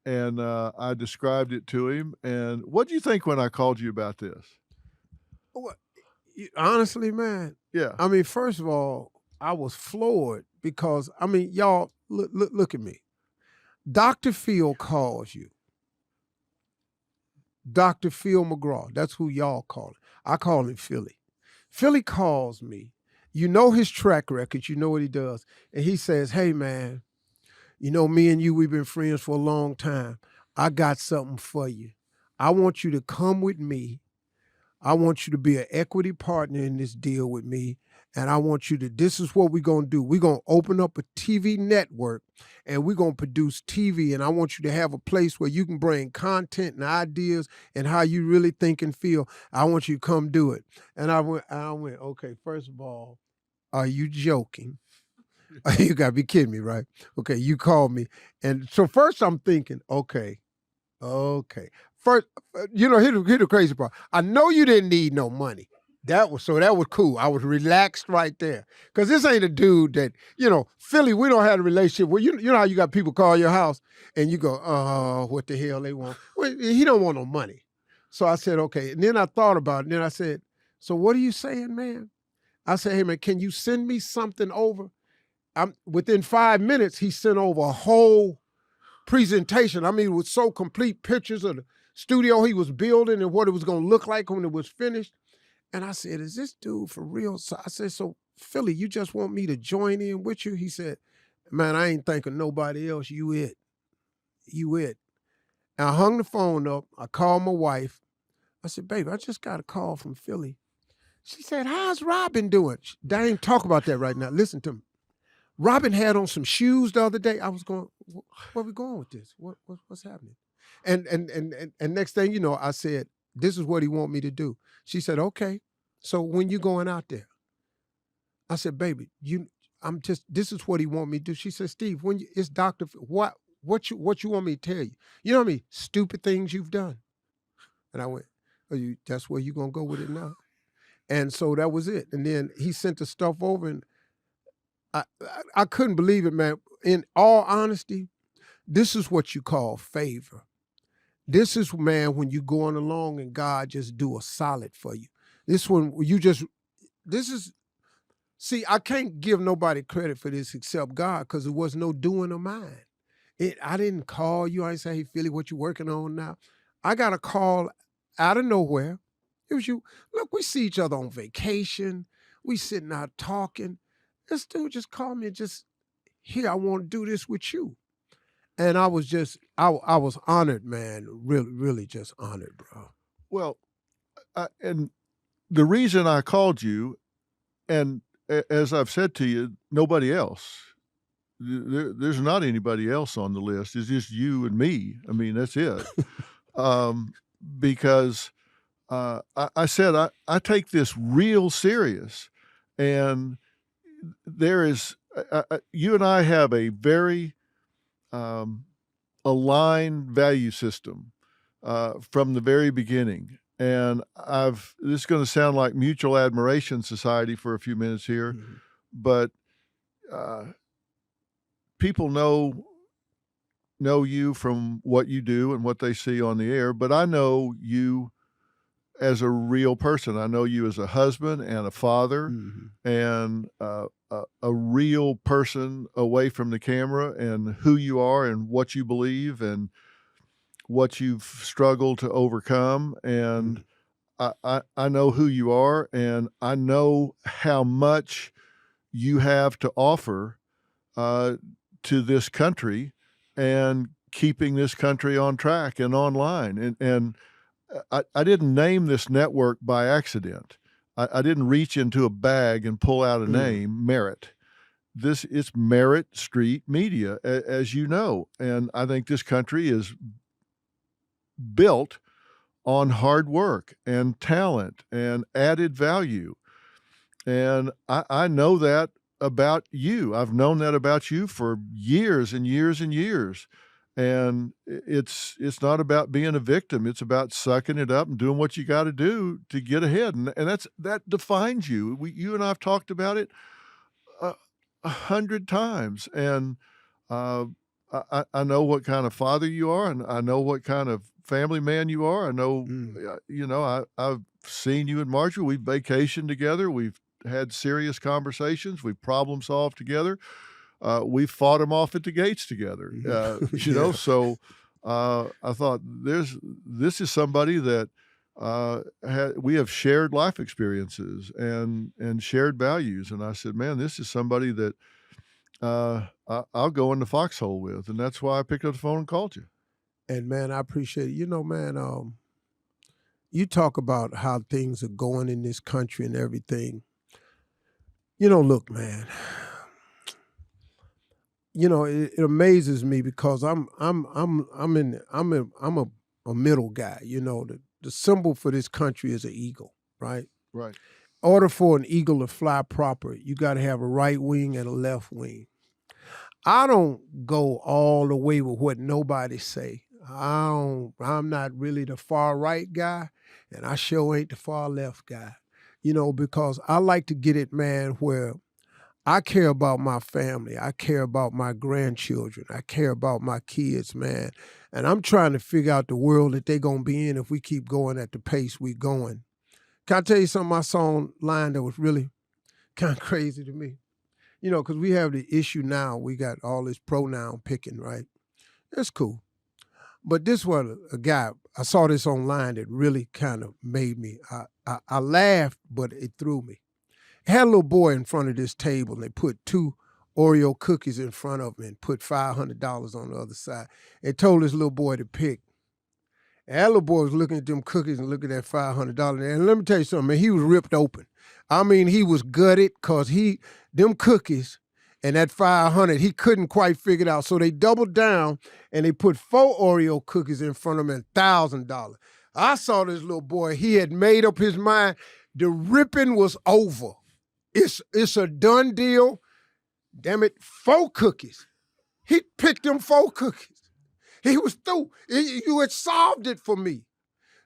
and I described it to him. And what do you think when I called you about this? What, honestly, man, Yeah. I mean, first of all, I was floored because, I mean, y'all, look at me. Dr. Phil calls you. Dr. Phil McGraw. That's who y'all call it. I call him Philly. Philly calls me. You know his track record. You know what he does. And he says, hey, man, you know, me and you, we've been friends for a long time. I got something for you. I want you to come with me. I want you to be an equity partner in this deal with me. And I want you to, this is what we're going to do. We're going to open up a TV network and we're going to produce TV. And I want you to have a place where you can bring content and ideas and how you really think and feel. I want you to come do it. And I went, okay, first of all, are you joking? You got to be kidding me, right? Okay, you called me. And so first I'm thinking, okay. First, you know, here's the crazy part. I know you didn't need no money. That was cool. I was relaxed right there. Because this ain't a dude that, you know, Philly, we don't have a relationship where, you know how you got people call your house and you go, oh, what the hell they want? Well, he don't want no money. So I said, okay. And then I thought about it. And then I said, so what are you saying, man? I said, hey, man, can you send me something over? Within 5 minutes, he sent over a whole presentation. I mean, it was so complete, pictures of the studio he was building and what it was going to look like when it was finished. And I said, is this dude for real? So I said, so Philly, you just want me to join in with you? He said, man, I ain't thinking nobody else. You it. And I hung the phone up. I called my wife. I said, baby, I just got a call from Philly. She said, how's Robin doing? I ain't talk about that right now. Listen to me. Robin had on some shoes the other day. I was going, where are we going with this? What's happening? And next thing you know, I said, this is what he want me to do. She said, okay. So when you going out there? I said, baby, this is what he want me to do. She said, Steve, it's Dr. What you want me to tell you? You know how many stupid things you've done? And I went, that's where you going to go with it now? And so that was it. And then he sent the stuff over and I couldn't believe it, man. In all honesty, this is what you call favor. This is, man, when you going along and God just do a solid for you. See, I can't give nobody credit for this except God because there was no doing of mine. I didn't call you. I didn't say, hey, Philly, what you working on now? I got a call out of nowhere. It was you. Look, we see each other on vacation. We sitting out talking. This dude just called me and just, here, I want to do this with you. And I was just, I was honored, man. Really, really just honored, bro. Well, and the reason I called you, and as I've said to you, nobody else. There's not anybody else on the list. It's just you and me. I mean, that's it. Because I said I take this real serious, and there is you and I have a very aligned value system from the very beginning. And this is going to sound like mutual admiration society for a few minutes here, Mhm. but people know you from what you do and what they see on the air, but I know you as a real person. I know you as a husband and a father, Mhm. and a real person away from the camera, and who you are and what you believe and what you've struggled to overcome. And I know who you are, and I know how much you have to offer to this country and keeping this country on track and online. And I didn't name this network by accident. I didn't reach into a bag and pull out a name, Merit. It's Merit Street Media, as you know. And I think this country is built on hard work and talent and added value. And I know that about you. I've known that about you for years and years and years. And it's not about being a victim. It's about sucking it up and doing what you got to do to get ahead. And that defines you. You and I have talked about it 100 times. And I know what kind of father you are, and I know what kind of family man you are. I know, I've seen you and Marjorie. We've vacationed together. We've had serious conversations. We've problem solved together. We fought them off at the gates together. Yeah. So I thought this is somebody that we have shared life experiences and shared values. And I said, man, this is somebody that I'll go in the foxhole with, and that's why I picked up the phone and called you. And man, I appreciate it. Man, you talk about how things are going in this country and everything. Look, man. It amazes me because I'm a middle guy. The symbol for this country is an eagle, right? Right. In order for an eagle to fly proper, you got to have a right wing and a left wing. I don't go all the way with what nobody say. I'm not really the far right guy, and I sure ain't the far left guy. Because I like to get it, man, where I care about my family. I care about my grandchildren. I care about my kids, man. And I'm trying to figure out the world that they're going to be in if we keep going at the pace we're going. Can I tell you something I saw online that was really kind of crazy to me? Because we have the issue now. We got all this pronoun picking, right? That's cool. But this was a guy, I saw this online that really kind of made me, I laughed, but it threw me. Had a little boy in front of this table, and they put 2 Oreo cookies in front of him and put $500 on the other side. They told this little boy to pick. And that little boy was looking at them cookies and looking at that $500. And let me tell you something, man, he was ripped open. I mean, he was gutted because them cookies and that 500, he couldn't quite figure it out. So they doubled down and they put 4 Oreo cookies in front of him and $1,000. I saw this little boy, he had made up his mind. The ripping was over. It's a done deal. Damn it, 4 cookies. He picked them 4 cookies. He was through. You had solved it for me.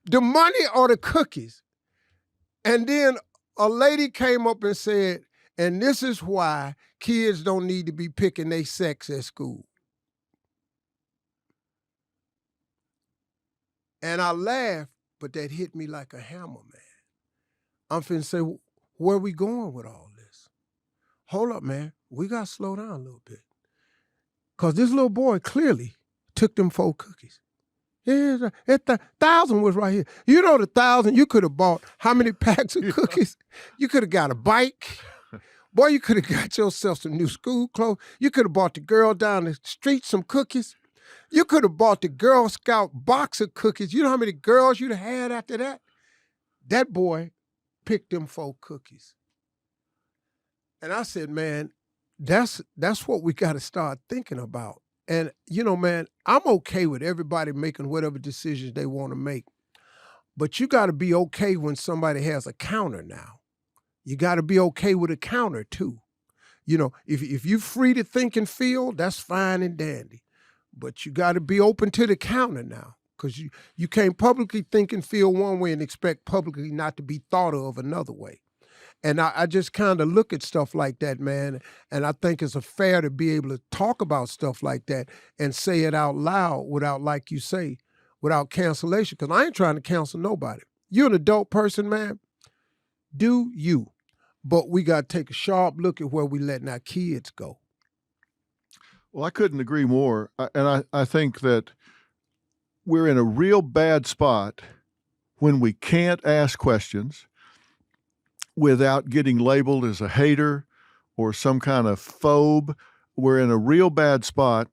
The money or the cookies. And then a lady came up and said, and this is why kids don't need to be picking their sex at school. And I laughed, but that hit me like a hammer, man. I'm finna say, where are we going with all this? Hold up, man. We got to slow down a little bit. Because this little boy clearly took them 4 cookies. Yeah, the 1,000 was right here. The 1,000, you could have bought how many packs of cookies? You could have got a bike. Boy, you could have got yourself some new school clothes. You could have bought the girl down the street some cookies. You could have bought the Girl Scout box of cookies. You know how many girls you'd have had after that? That boy picked them 4 cookies. And I said, man, that's what we got to start thinking about. And, man, I'm okay with everybody making whatever decisions they want to make. But you got to be okay when somebody has a counter now. You got to be okay with a counter, too. If you're free to think and feel, that's fine and dandy. But you got to be open to the counter now. Because you can't publicly think and feel one way and expect publicly not to be thought of another way. And I just kind of look at stuff like that, man, and I think it's fair to be able to talk about stuff like that and say it out loud without, like you say, without cancellation, because I ain't trying to cancel nobody. You're an adult person, man. Do you. But we got to take a sharp look at where we letting our kids go. Well, I couldn't agree more. I think that we're in a real bad spot when we can't ask questions without getting labeled as a hater or some kind of phobe. We're in a real bad spot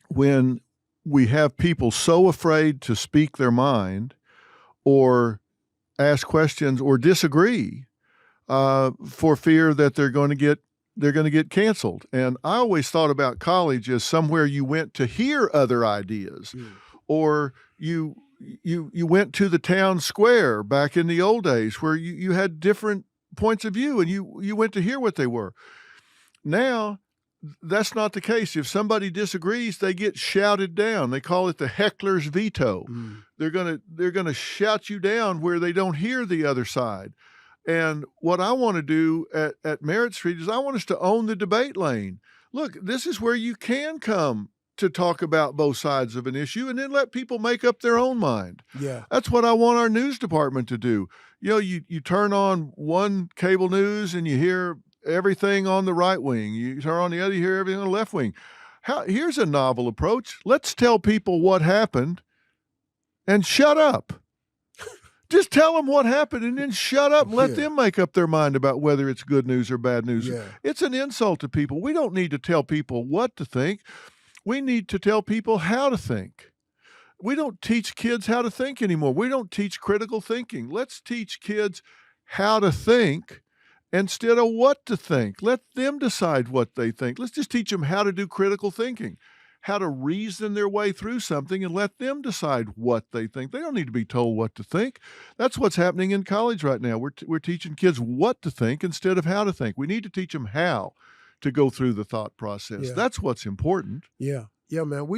when we have people so afraid to speak their mind or ask questions or disagree for fear that they're going to get canceled. And I always thought about college as somewhere you went to hear other ideas, or you went to the town square back in the old days where you had different points of view and you went to hear what they were. Now, that's not the case. If somebody disagrees, they get shouted down. They call it the heckler's veto. They're gonna shout you down where they don't hear the other side. And what I want to do at Merritt Street is I want us to own the debate lane. Look, this is where you can come to talk about both sides of an issue and then let people make up their own mind. Yeah. That's what I want our news department to do. You know, you turn on one cable news and you hear everything on the right wing. You turn on the other, you hear everything on the left wing. Here's a novel approach. Let's tell people what happened and shut up. Just tell them what happened and then shut up and let them make up their mind about whether it's good news or bad news. Yeah. It's an insult to people. We don't need to tell people what to think. We need to tell people how to think. We don't teach kids how to think anymore. We don't teach critical thinking. Let's teach kids how to think instead of what to think. Let them decide what they think. Let's just teach them how to do critical thinking, how to reason their way through something and let them decide what they think. They don't need to be told what to think. That's what's happening in college right now. We're teaching kids what to think instead of how to think. We need to teach them how to go through the thought process. Yeah. That's what's important. Yeah. Yeah, man.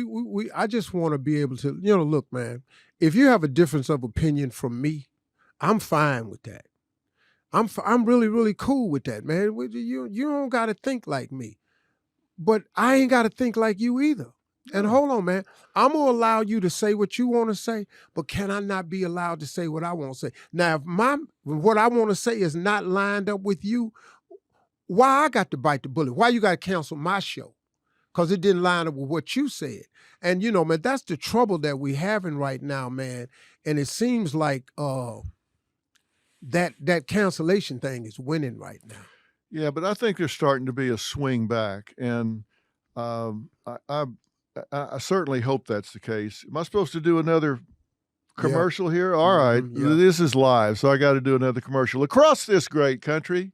I just want to be able to, look, man, if you have a difference of opinion from me, I'm fine with that. I'm really, really cool with that, man. You don't got to think like me. But I ain't got to think like you either. And hold on, man. I'm going to allow you to say what you want to say, but can I not be allowed to say what I want to say? Now, if what I want to say is not lined up with you, why I got to bite the bullet? Why you got to cancel my show? Because it didn't line up with what you said. And, man, that's the trouble that we're having right now, man. And it seems like that cancellation thing is winning right now. Yeah, but I think there's starting to be a swing back, and I certainly hope that's the case. Am I supposed to do another commercial here? All right, This is live, so I got to do another commercial. Across this great country,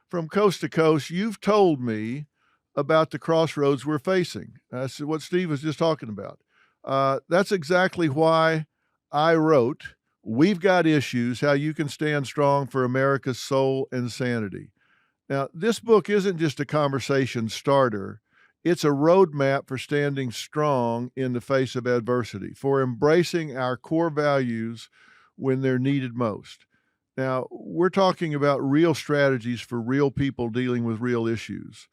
from coast to coast, you've told me about the crossroads we're facing. That's what Steve was just talking about. That's exactly why I wrote We've Got Issues, How You Can Stand Strong for America's Soul and Sanity. Now, this book isn't just a conversation starter. It's a roadmap for standing strong in the face of adversity, for embracing our core values when they're needed most. Now, we're talking about real strategies for real people dealing with real issues.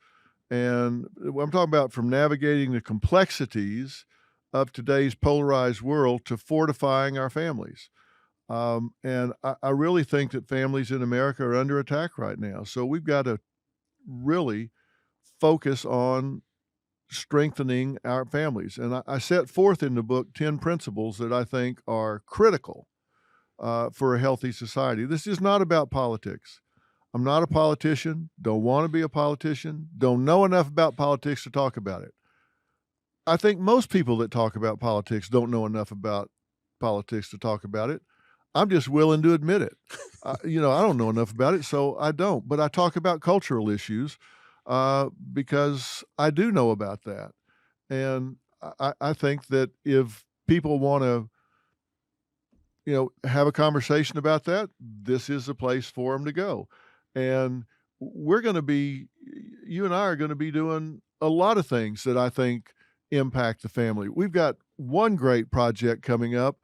And I'm talking about from navigating the complexities of today's polarized world to fortifying our families. And I really think that families in America are under attack right now. So we've got to really focus on strengthening our families. And I set forth in the book 10 principles that I think are critical for a healthy society. This is not about politics. I'm not a politician, don't want to be a politician, don't know enough about politics to talk about it. I think most people that talk about politics don't know enough about politics to talk about it. I'm just willing to admit it. I don't know enough about it, so I don't. But I talk about cultural issues because I do know about that. And I think that if people want to, have a conversation about that, this is the place for them to go. And you and I are going to be doing a lot of things that I think impact the family. We've got one great project coming up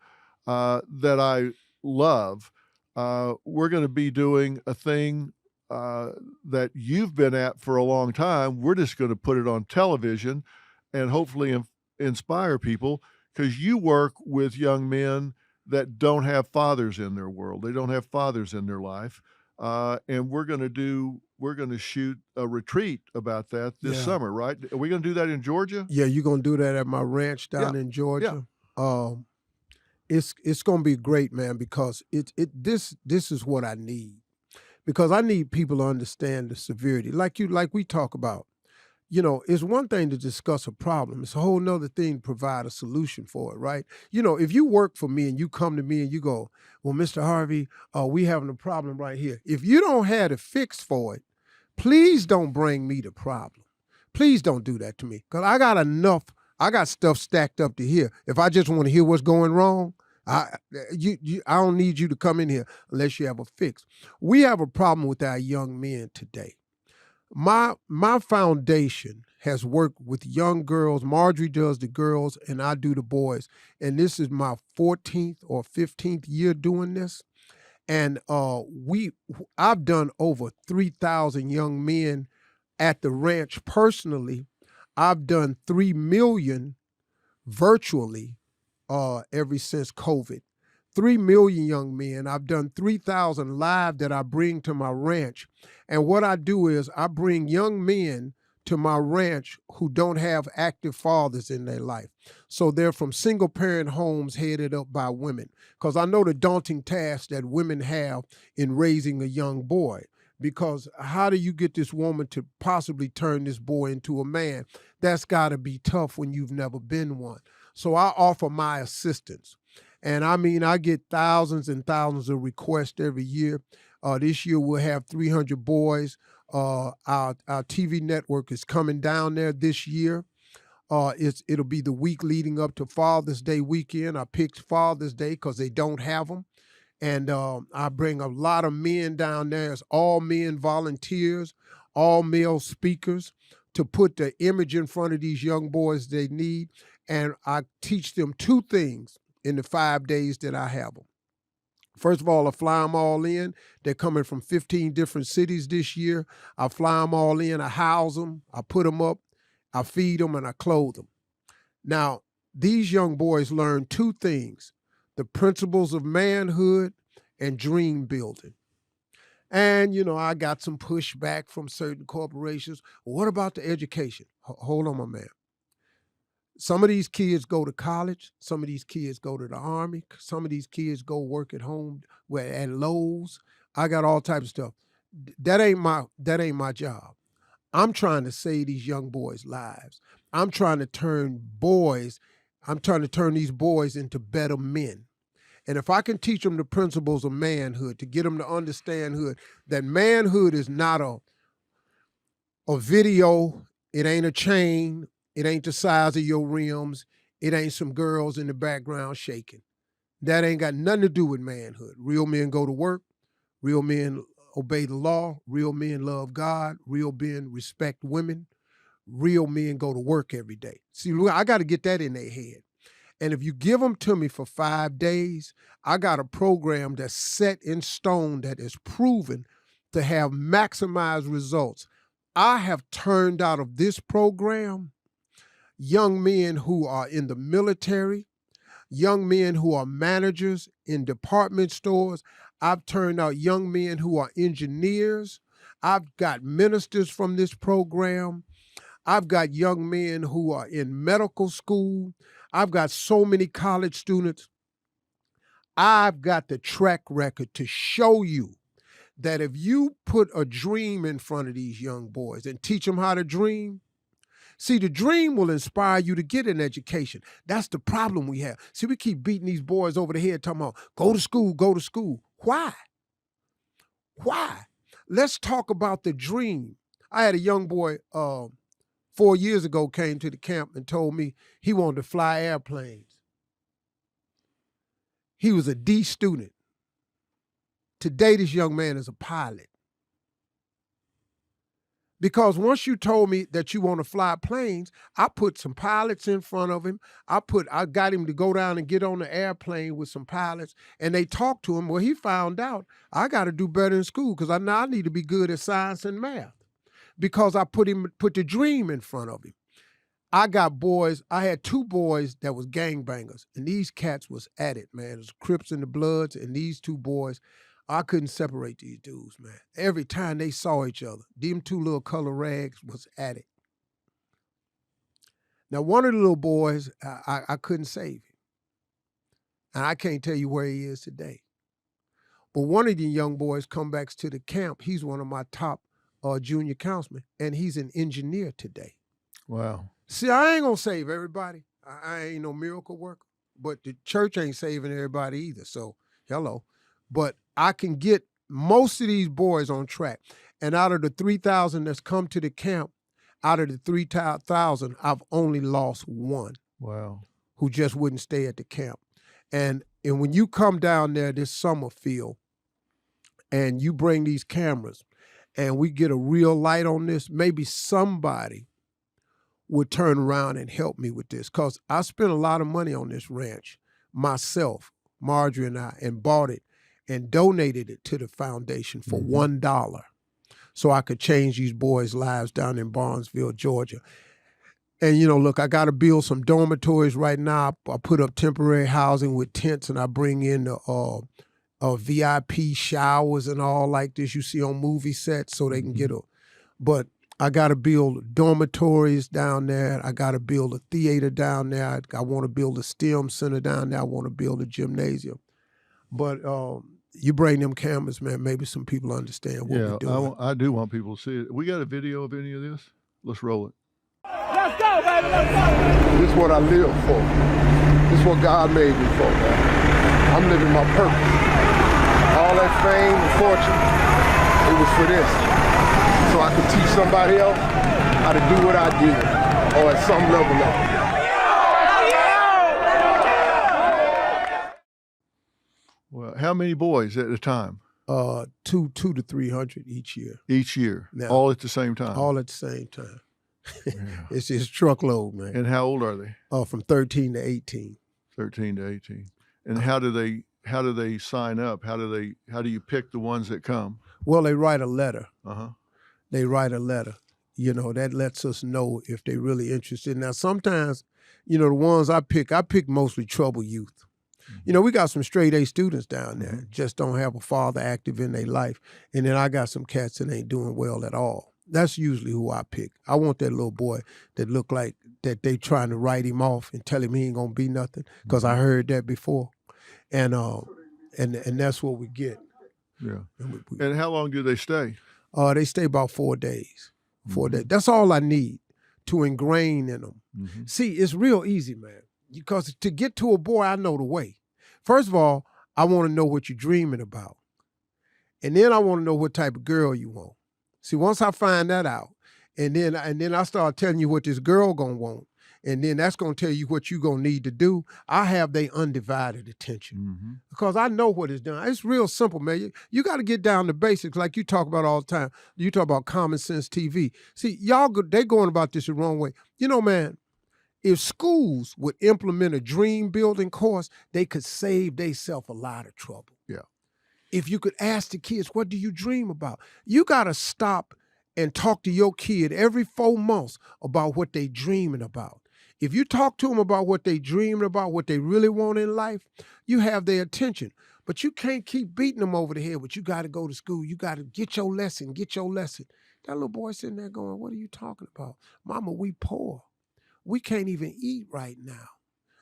that I love. We're going to be doing a thing that you've been at for a long time. We're just going to put it on television and hopefully inspire people, because you work with young men that don't have fathers in their world. They don't have fathers in their life. And we're going to shoot a retreat about that this summer, right? Are we going to do that in Georgia? Yeah, you're going to do that at my ranch down in Georgia. Yeah. It's going to be great, man, because this is what I need. Because I need people to understand the severity. Like we talk about. It's one thing to discuss a problem. It's a whole nother thing to provide a solution for it, right? If you work for me and you come to me and you go, well, Mr. Harvey, we having a problem right here. If you don't have a fix for it, please don't bring me the problem. Please don't do that to me, because I got stuff stacked up to here. If I just want to hear what's going wrong, I don't need you to come in here unless you have a fix. We have a problem with our young men today. My foundation has worked with young girls. Marjorie does the girls and I do the boys. And this is my 14th or 15th year doing this. And I've done over 3,000 young men at the ranch personally. I've done 3 million virtually ever since COVID. 3 million young men. I've done 3,000 live that I bring to my ranch. And what I do is I bring young men to my ranch who don't have active fathers in their life. So they're from single parent homes headed up by women. Because I know the daunting task that women have in raising a young boy. Because how do you get this woman to possibly turn this boy into a man? That's got to be tough when you've never been one. So I offer my assistance. And I mean, I get thousands and thousands of requests every year. This year we'll have 300 boys. Our TV network is coming down there this year. It'll be the week leading up to Father's Day weekend. I picked Father's Day because they don't have them. And I bring a lot of men down there. It's all men volunteers, all male speakers to put the image in front of these young boys they need. And I teach them 2 things in the 5 days that I have them. First of all, I fly them all in. They're coming from 15 different cities this year. I fly them all in. I house them. I put them up. I feed them and I clothe them. Now, these young boys learn 2 things: the principles of manhood and dream building. And, I got some pushback from certain corporations. What about the education? Hold on, my man. Some of these kids go to college. Some of these kids go to the Army. Some of these kids go work at home at Lowe's. I got all types of stuff. That ain't my job. I'm trying to save these young boys' lives. I'm trying to turn these boys into better men. And if I can teach them the principles of manhood, to get them to understand that manhood is not a video, it ain't a chain, it ain't the size of your rims, it ain't some girls in the background shaking. That ain't got nothing to do with manhood. Real men go to work, real men obey the law, real men love God, real men respect women, real men go to work every day. See, I got to get that in their head. And if you give them to me for 5 days, I got a program that's set in stone that is proven to have maximized results. I have turned out of this program young men who are in the military, young men who are managers in department stores. I've turned out young men who are engineers. I've got ministers from this program. I've got young men who are in medical school. I've got so many college students. I've got the track record to show you that if you put a dream in front of these young boys and teach them how to dream, see, the dream will inspire you to get an education. That's the problem we have. See, we keep beating these boys over the head talking about, go to school, go to school. Why? Let's talk about the dream. I had a young boy 4 years ago came to the camp and told me he wanted to fly airplanes. He was a D student. Today, this young man is a pilot. Because once you told me that you want to fly planes, I put some pilots in front of him. I got him to go down and get on the airplane with some pilots, and they talked to him. Well, he found out I got to do better in school because I need to be good at science and math because I put the dream in front of him. I had 2 boys that was gangbangers, and these cats was at it, man. It was Crips and the Bloods, and these 2 boys, I couldn't separate these dudes, man. Every time they saw each other, them 2 little color rags was at it. Now, one of the little boys, I couldn't save him. And I can't tell you where he is today. But one of the young boys come back to the camp. He's one of my top junior councilmen, and he's an engineer today. Wow. See, I ain't going to save everybody. I ain't no miracle worker. But the church ain't saving everybody either. So, hello. But I can get most of these boys on track. And out of the 3,000 that's come to the camp, out of the 3,000, I've only lost 1. Wow. Who just wouldn't stay at the camp. And when you come down there this summer, Phil, and you bring these cameras and we get a real light on this, maybe somebody would turn around and help me with this. Because I spent a lot of money on this ranch myself, Marjorie and I, and bought it and donated it to the foundation for $1 so I could change these boys' lives down in Barnesville, Georgia. And, look, I got to build some dormitories right now. I put up temporary housing with tents, and I bring in the VIP showers and all like this you see on movie sets so they can get but I got to build dormitories down there. I got to build a theater down there. I want to build a STEM center down there. I want to build a gymnasium. But you bring them cameras, man, maybe some people understand what we're doing. I do want people to see it. We got a video of any of this? Let's roll it. Let's go, baby, let's go. This is what I live for. This is what God made me for, man. I'm living my purpose. All that fame and fortune, it was for this. So I could teach somebody else how to do what I did, or at some level of it. Well, how many boys at a time? 200 to 300 each year. Each year, now, all at the same time? All at the same time. Yeah. It's just truckload, man. And how old are they? From 13 to 18. 13 to 18. And how do they sign up? How do you pick the ones that come? Well, they write a letter. Uh-huh. They write a letter. That lets us know if they're really interested. Now, sometimes, the ones I pick mostly troubled youth. We got some straight A students down there, just don't have a father active in their life. And then I got some cats that ain't doing well at all. That's usually who I pick. I want that little boy that look like that they trying to write him off and tell him he ain't gonna be nothing, because I heard that before. And that's what we get. Yeah. And how long do they stay? They stay about 4 days. 4 days. That's all I need to ingrain in them. See, it's real easy, man, because to get to a boy, I know the way. First of all, I want to know what you're dreaming about. And then I want to know what type of girl you want. See, once I find that out, and then I start telling you what this girl gonna want, and then that's gonna tell you what you gonna need to do, I have their undivided attention. Because I know what it's done. It's real simple, man. You got to get down to basics like you talk about all the time. You talk about common sense TV. See, they going about this the wrong way. Man, if schools would implement a dream building course, they could save themselves a lot of trouble. Yeah. If you could ask the kids, what do you dream about? You got to stop and talk to your kid every 4 months about what they dreaming about. If you talk to them about what they dreaming about, what they really want in life, you have their attention. But you can't keep beating them over the head with, you got to go to school. You got to get your lesson, get your lesson. That little boy sitting there going, what are you talking about? Mama, we poor. We can't even eat right now.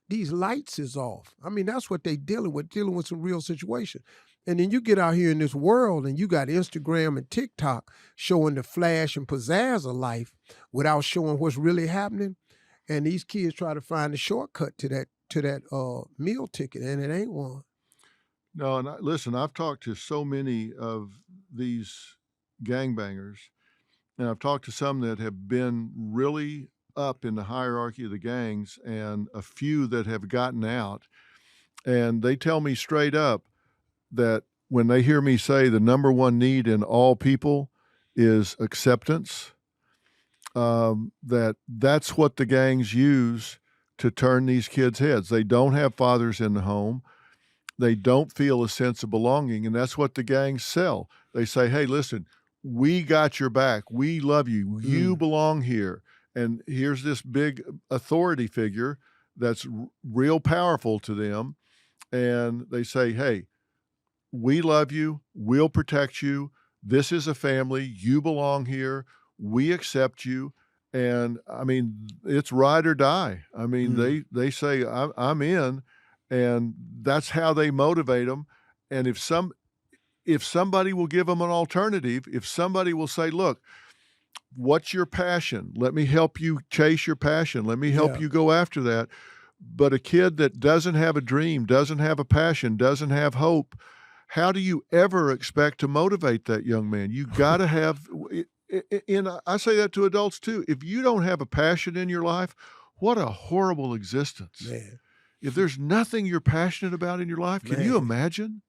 These lights is off. I mean, that's what they dealing with some real situation. And then you get out here in this world and you got Instagram and TikTok showing the flash and pizzazz of life without showing what's really happening. And these kids try to find a shortcut to that meal ticket, and it ain't one. No, and listen, I've talked to so many of these gangbangers, and I've talked to some that have been really up in the hierarchy of the gangs, and a few that have gotten out. And they tell me straight up that when they hear me say the number one need in all people is acceptance, that's what the gangs use to turn these kids' heads. They don't have fathers in the home. They don't feel a sense of belonging, and that's what the gangs sell. They say, hey, listen, we got your back. We love you. You belong here. And here's this big authority figure that's real powerful to them. And they say, hey, we love you. We'll protect you. This is a family. You belong here. We accept you. And I mean, it's ride or die. I mean, they say, I'm in. And that's how they motivate them. And if somebody will give them an alternative, if somebody will say, look, what's your passion? Let me help you chase your passion. Let me help you go after that. But a kid that doesn't have a dream, doesn't have a passion, doesn't have hope, how do you ever expect to motivate that young man? You got to have, and I say that to adults too. If you don't have a passion in your life, what a horrible existence. Man. If there's nothing you're passionate about in your life, can you imagine?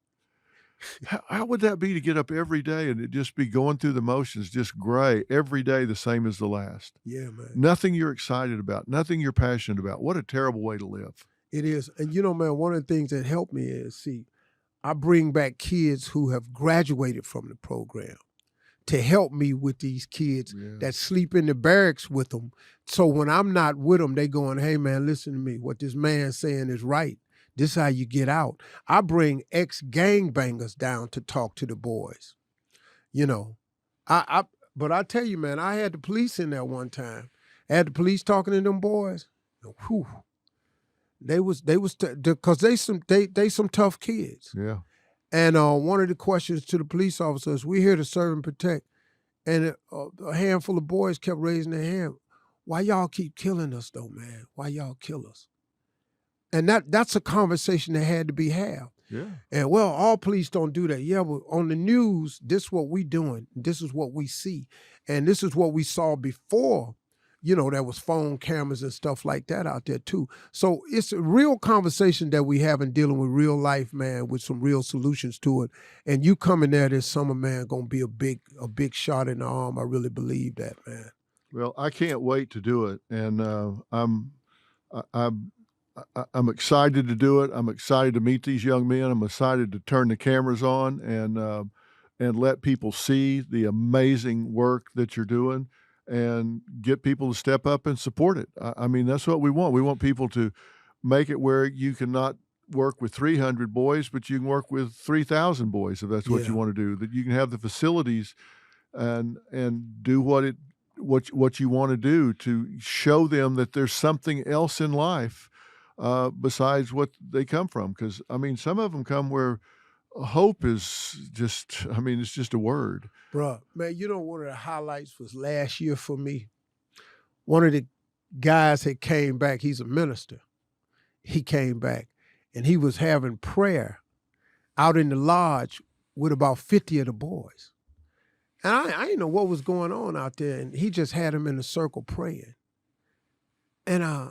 How would that be to get up every day and it just be going through the motions, just gray, every day the same as the last? Yeah, man. Nothing you're excited about, nothing you're passionate about. What a terrible way to live. It is. And man, one of the things that helped me is, I bring back kids who have graduated from the program to help me with these kids Yeah. that sleep in the barracks with them. So when I'm not with them, they going, hey, man, listen to me. What this man's saying is right. This is how you get out. I bring ex-gangbangers down to talk to the boys. You know, but I tell you, man, I had the police in there one time. I had the police talking to them boys. Whew. Because they some tough kids. Yeah. And one of the questions to the police officers, we're here to serve and protect. And a handful of boys kept raising their hand. Why y'all keep killing us though, man? Why y'all kill us? And that's a conversation that had to be had. Yeah. And well, all police don't do that. Yeah, but on the news, this is what we doing. This is what we see. And this is what we saw before, there was phone cameras and stuff like that out there too. So it's a real conversation that we have in dealing with real life, man, with some real solutions to it. And you coming there this summer, man, gonna be a big shot in the arm. I really believe that, man. Well, I can't wait to do it. And I'm excited to do it. I'm excited to meet these young men. I'm excited to turn the cameras on and let people see the amazing work that you're doing and get people to step up and support it. I mean, that's what we want. We want people to make it where you can not work with 300 boys, but you can work with 3,000 boys if that's what you want to do. That you can have the facilities and do what you want to do to show them that there's something else in life besides what they come from. Because, I mean, some of them come where hope is just, it's just a word. Bruh, man, one of the highlights was last year for me. One of the guys that came back, he's a minister. He came back and he was having prayer out in the lodge with about 50 of the boys. And I didn't know what was going on out there. And he just had them in a circle praying. And I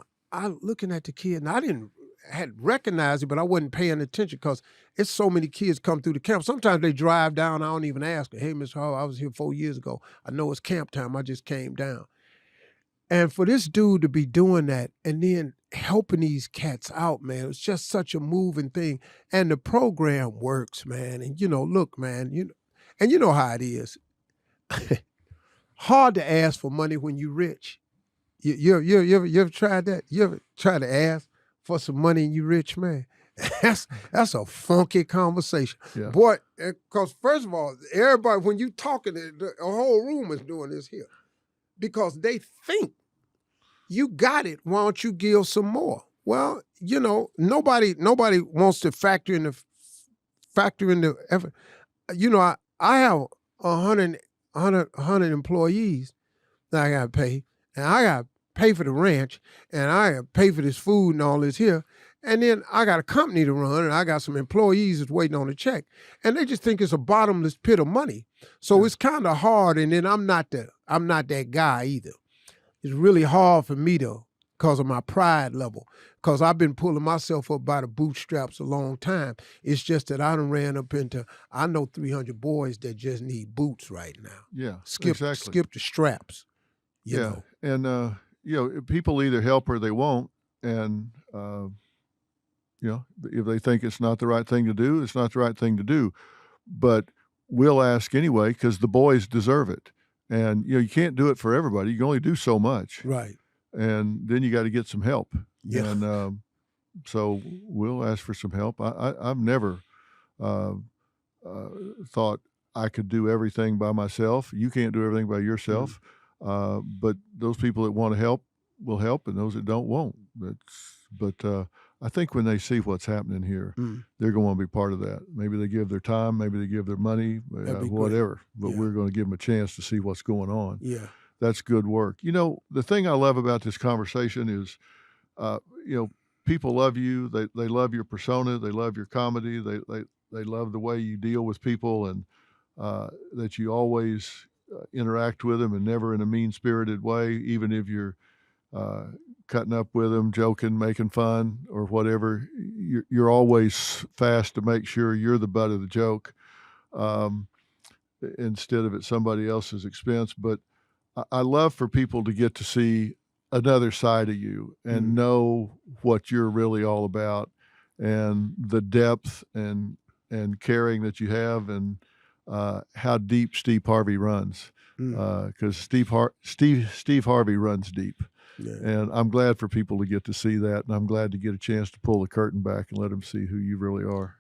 looking at the kid, and I had recognized it, but I wasn't paying attention because it's so many kids come through the camp. Sometimes they drive down. I don't even ask her, hey, Mr. Hall, I was here 4 years ago. I know it's camp time. I just came down. And for this dude to be doing that and then helping these cats out, man, it's just such a moving thing. And the program works, man. And, look, man, and you know how it is. Hard to ask for money when you're rich. You ever tried that? You ever try to ask for some money and you rich, man? That's a funky conversation. Yeah. Boy, because first of all, everybody, when you talking, the whole room is doing this here. Because they think you got it, why don't you give some more? Well, nobody wants to factor in the effort. I have 100 employees that I got to pay, and I got to pay for the ranch, and I got to pay for this food and all this here, and then I got a company to run, and I got some employees that's waiting on a check, and they just think it's a bottomless pit of money. So it's kind of hard, and then I'm not that guy either. It's really hard for me because of my pride level, because I've been pulling myself up by the bootstraps a long time. It's just that I done ran up I know 300 boys that just need boots right now. Yeah, Skip the straps. You know. And, people either help or they won't. And, if they think it's not the right thing to do, it's not the right thing to do. But we'll ask anyway because the boys deserve it. And, you can't do it for everybody. You can only do so much. Right. And then you got to get some help. Yeah. And so we'll ask for some help. I've never thought I could do everything by myself. You can't do everything by yourself. But those people that want to help will help, and those that don't won't. But I think when they see what's happening here, they're going to be part of that. Maybe they give their time, maybe they give their money, whatever. But we're going to give them a chance to see what's going on. Yeah. That's good work. The thing I love about this conversation is, people love you. They love your persona. They love your comedy. They love the way you deal with people, and that you always interact with them, and never in a mean-spirited way, even if you're cutting up with them, joking, making fun, or whatever. You're always fast to make sure you're the butt of the joke, instead of at somebody else's expense. But I love for people to get to see another side of you and know what you're really all about, and the depth and caring that you have. And how deep Steve Harvey runs, because Steve Harvey runs deep. Yeah. And I'm glad for people to get to see that, and I'm glad to get a chance to pull the curtain back and let them see who you really are.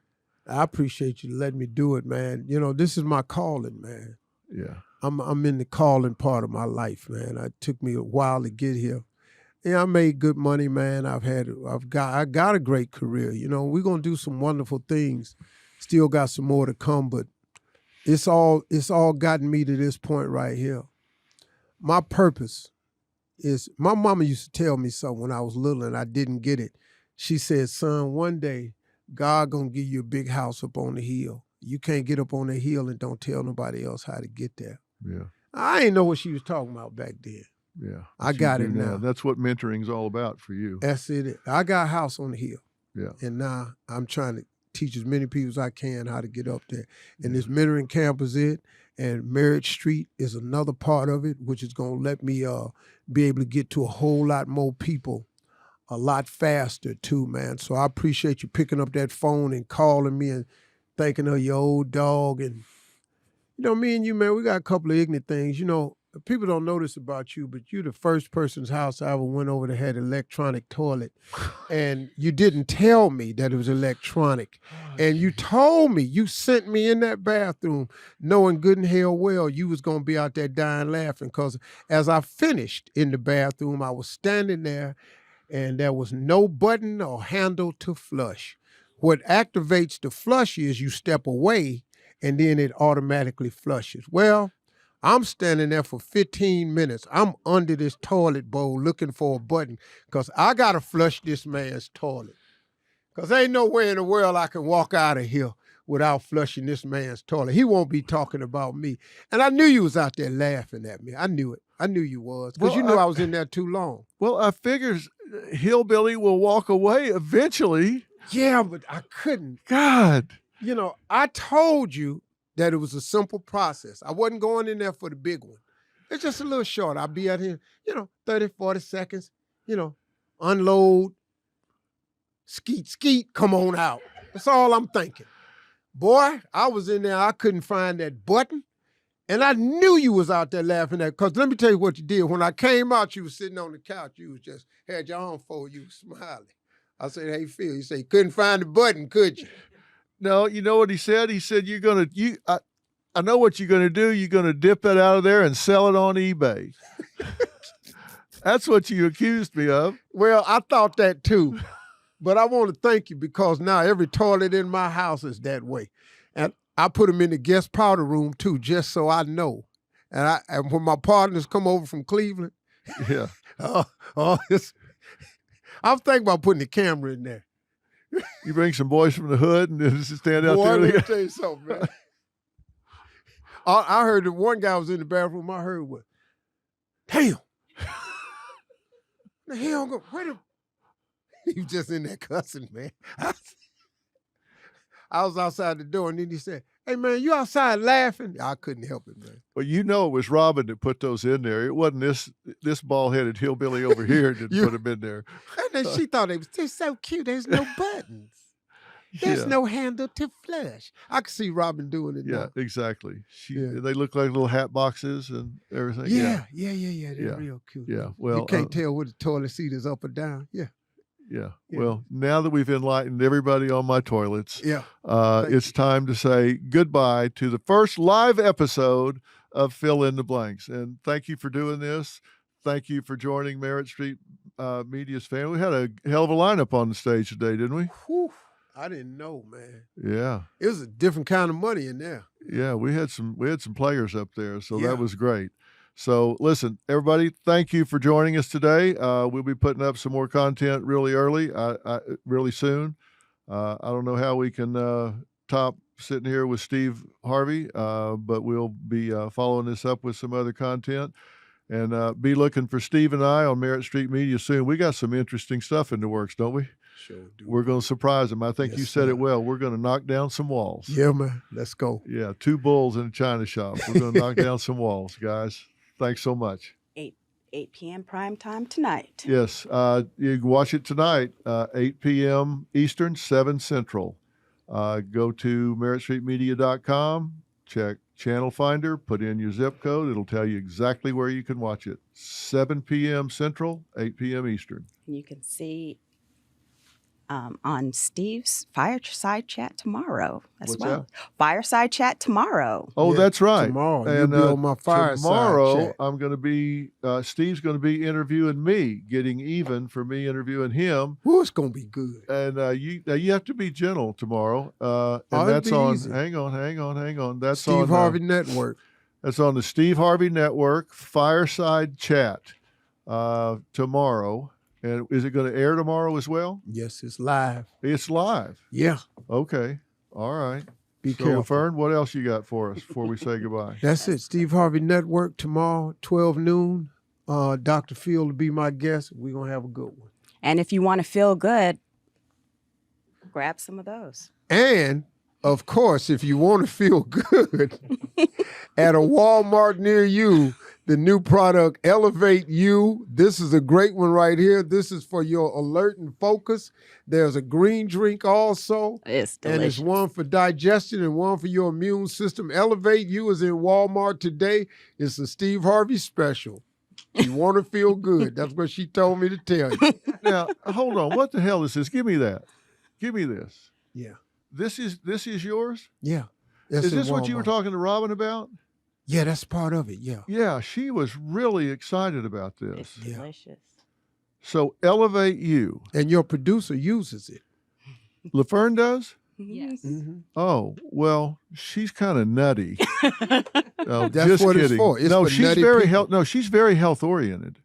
I appreciate you letting me do it, man. You know, this is my calling, man. Yeah. I'm in the calling part of my life, man. It took me a while to get here. Yeah, I made good money, man. I got a great career. You know, we're gonna do some wonderful things. Still got some more to come, but it's all gotten me to this point right here. My purpose is, my mama used to tell me something when I was little and I didn't get it. She said, son, one day God gonna give you a big house up on the hill. You can't get up on the hill and don't tell nobody else how to get there. Yeah. I ain't know what she was talking about back then. Yeah. I got it now. That's what mentoring's all about for you. That's it. I got a house on the hill. Yeah. And now I'm trying to teach as many people as I can how to get up there. And this mentoring camp is it. And Merritt Street is another part of it, which is going to let me be able to get to a whole lot more people a lot faster too, man. So I appreciate you picking up that phone and calling me and thinking of your old dog. And, you know, me and you, man, we got a couple of ignorant things. You know, people don't know this about you, but you're the first person's house I ever went over that had an electronic toilet. And you didn't tell me that it was electronic. And you told me, you sent me in that bathroom knowing good and hell well you was going to be out there dying laughing, because as I finished in the bathroom, I was standing there and there was no button or handle to flush. What activates the flush is you step away and then it automatically flushes. Well, I'm standing there for 15 minutes. I'm under this toilet bowl looking for a button because I got to flush this man's toilet. Because ain't no way in the world I can walk out of here without flushing this man's toilet. He won't be talking about me. And I knew you was out there laughing at me. I knew it. I knew you was. Because you knew I was in there too long. Well, I figures Hillbilly will walk away eventually. Yeah, but I couldn't. God. You know, I told you that it was a simple process. I wasn't going in there for the big one. It's just a little short. I'll be out here, 30, 40 seconds, unload, skeet, come on out. That's all I'm thinking. Boy, I was in there, I couldn't find that button, and I knew you was out there laughing at, because let me tell you what you did. When I came out, you was sitting on the couch, you was just, had your arm folded, you was smiling. I said, hey, Phil, you said, you couldn't find the button, could you? No, you know what he said? He said, I know what you're going to do. You're going to dip it out of there and sell it on eBay. That's what you accused me of. Well, I thought that too. But I want to thank you, because now every toilet in my house is that way. And I put them in the guest powder room too, just so I know. And when my partners come over from Cleveland, yeah, I'm thinking about putting the camera in there. You bring some boys from the hood and just stand out Boy, there. Let me tell you something, man. I heard that one guy was in the bathroom. I heard what? Damn. The hell, he was just in there cussing, man. I was outside the door, and then he said, hey, man, you outside laughing? I couldn't help it, man. Well, it was Robin that put those in there. It wasn't this bald-headed hillbilly over here that put them in there. And then she thought they're so cute. There's no buttons. There's no handle to flush. I could see Robin doing it now. Yeah, exactly. They look like little hat boxes and everything. Yeah. They're real cute. Yeah, well. You can't tell whether the toilet seat is up or down. Yeah. Yeah. Well, now that we've enlightened everybody on my toilets, it's time to say goodbye to the first live episode of Fill in the Blanks. And thank you for doing this. Thank you for joining Merritt Street Media's family. We had a hell of a lineup on the stage today, didn't we? Whew, I didn't know, man. Yeah. It was a different kind of money in there. Yeah, we had some players up there, so that was great. So listen, everybody, thank you for joining us today. We'll be putting up some more content really early, really soon. I don't know how we can top sitting here with Steve Harvey, but we'll be following this up with some other content. And be looking for Steve and I on Merritt Street Media soon. We got some interesting stuff in the works, don't we? Sure do. We're going to surprise them. I think you said it well. We're going to knock down some walls. Yeah, man. Let's go. Yeah, 2 bulls in a china shop. We're going to knock down some walls, guys. Thanks so much. 8 p.m. prime time tonight. Yes, you can watch it tonight, 8 p.m. Eastern, 7 Central. Go to merrittstreetmedia.com check Channel Finder, put in your zip code. It'll tell you exactly where you can watch it. 7 p.m. Central, 8 p.m. Eastern. You can see on Steve's Fireside Chat tomorrow as What's well. that? Fireside Chat tomorrow. Oh, Yeah, that's right. tomorrow. And You'll be on my fireside tomorrow, chat. I'm going to be, Steve's going to be interviewing me, getting even for me interviewing him. Woo, it's going to be good. And you have to be gentle tomorrow. And it'll that's be on, easy. hang on. That's Steve on Harvey Network. That's on the Steve Harvey Network, Fireside Chat, tomorrow. And is it going to air tomorrow as well? Yes, it's live. It's live. Yeah. Okay. All right. Be So, careful. Fern, what else you got for us before we say goodbye? That's it. Steve Harvey Network tomorrow, 12 noon. Dr. Phil will be my guest. We're going to have a good one. And if you want to feel good, grab some of those. And, of course, if you want to feel good, at a Walmart near you, the new product, Elevate You. This is a great one right here. This is for your alert and focus. There's a green drink also. It's And delicious. it's one for digestion and one for your immune system. Elevate You is in Walmart today. It's a Steve Harvey special. You want to feel good. That's what she told me to tell you. Now, hold on. What the hell is this? Give me that. Give me this. Yeah. This is yours? Yeah. That's Is in this what you were Walmart. talking to Robin about? Yeah, that's part of it. Yeah. Yeah, she was really excited about this. It's Yeah. delicious. So Elevate You. And your producer uses it. LaFern does? Yes. Mm-hmm. Oh, well, she's kind of nutty. No, That's just what it's kidding. for. It's no, for she's nutty very people. No, she's very health oriented.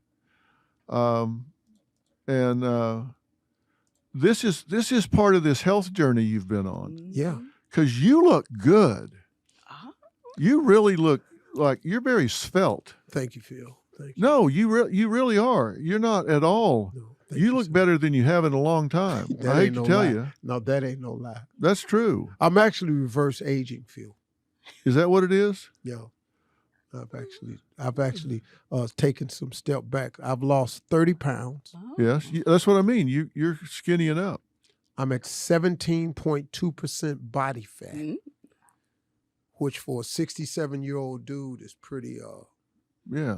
This is part of this health journey you've been on, Yeah. because you look good. Oh. You really look like you're very svelte. Thank you, Phil. Thank you. No, you really are. You're not at all. No, thank You look sir. better than you have in a long time. That I hate ain't to no tell lie. you. No, that ain't no lie. That's true. I'm actually reverse aging, Phil. Is that what it is? Yeah. I've actually taken some step back. I've lost 30 pounds. Oh. Yes. That's what I mean. You're skinnying up. I'm at 17.2% body fat, Mm. which for a 67-year-old dude is pretty Yeah.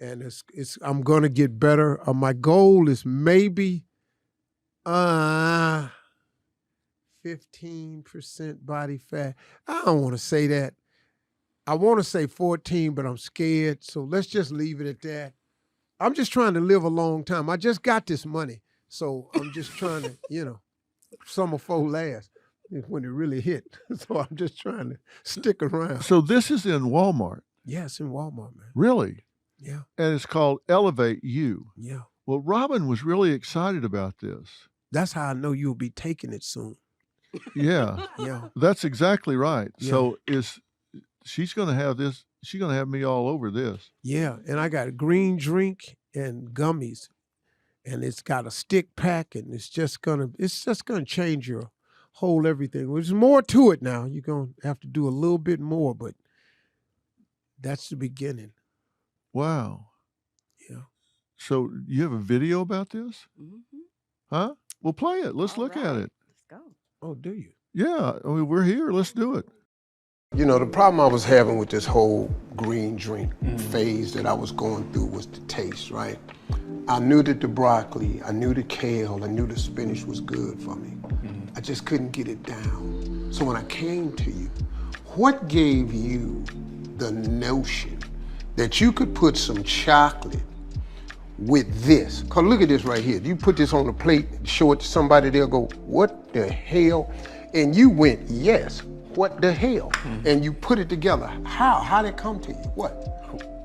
and it's I'm gonna get better. My goal is maybe 15% body fat. I don't want to say that. I want to say 14, but I'm scared. So let's just leave it at that. I'm just trying to live a long time. I just got this money. So I'm just trying to, summer before last is when it really hit. So I'm just trying to stick around. So this is in Walmart. Yeah, it's in Walmart, man. Really? Yeah, And it's called Elevate You. yeah. Well, Robin was really excited about this. That's how I know you'll be taking it soon. Yeah. Yeah. That's exactly right. Yeah. So she's going to have this. She's going to have me all over this. Yeah, and I got a green drink and gummies, and it's got a stick pack, and it's just gonna change your whole everything. There's more to it now. You're gonna have to do a little bit more, but that's the beginning. Wow. Yeah. So you have a video about this? Mhm. Huh? Well, play it. Let's All look at right. it. Let's go. Oh, do you? Yeah. I mean, we're here. Let's do it. The problem I was having with this whole green drink phase that I was going through was the taste, right? I knew that the broccoli, I knew the kale, I knew the spinach was good for me. I just couldn't get it down. So when I came to you, what gave you the notion that you could put some chocolate with this? Because look at this right here. You put this on a plate, show it to somebody, they'll go, what the hell? And you went, yes, what the hell? And you put it together. How? How did it come to you? What?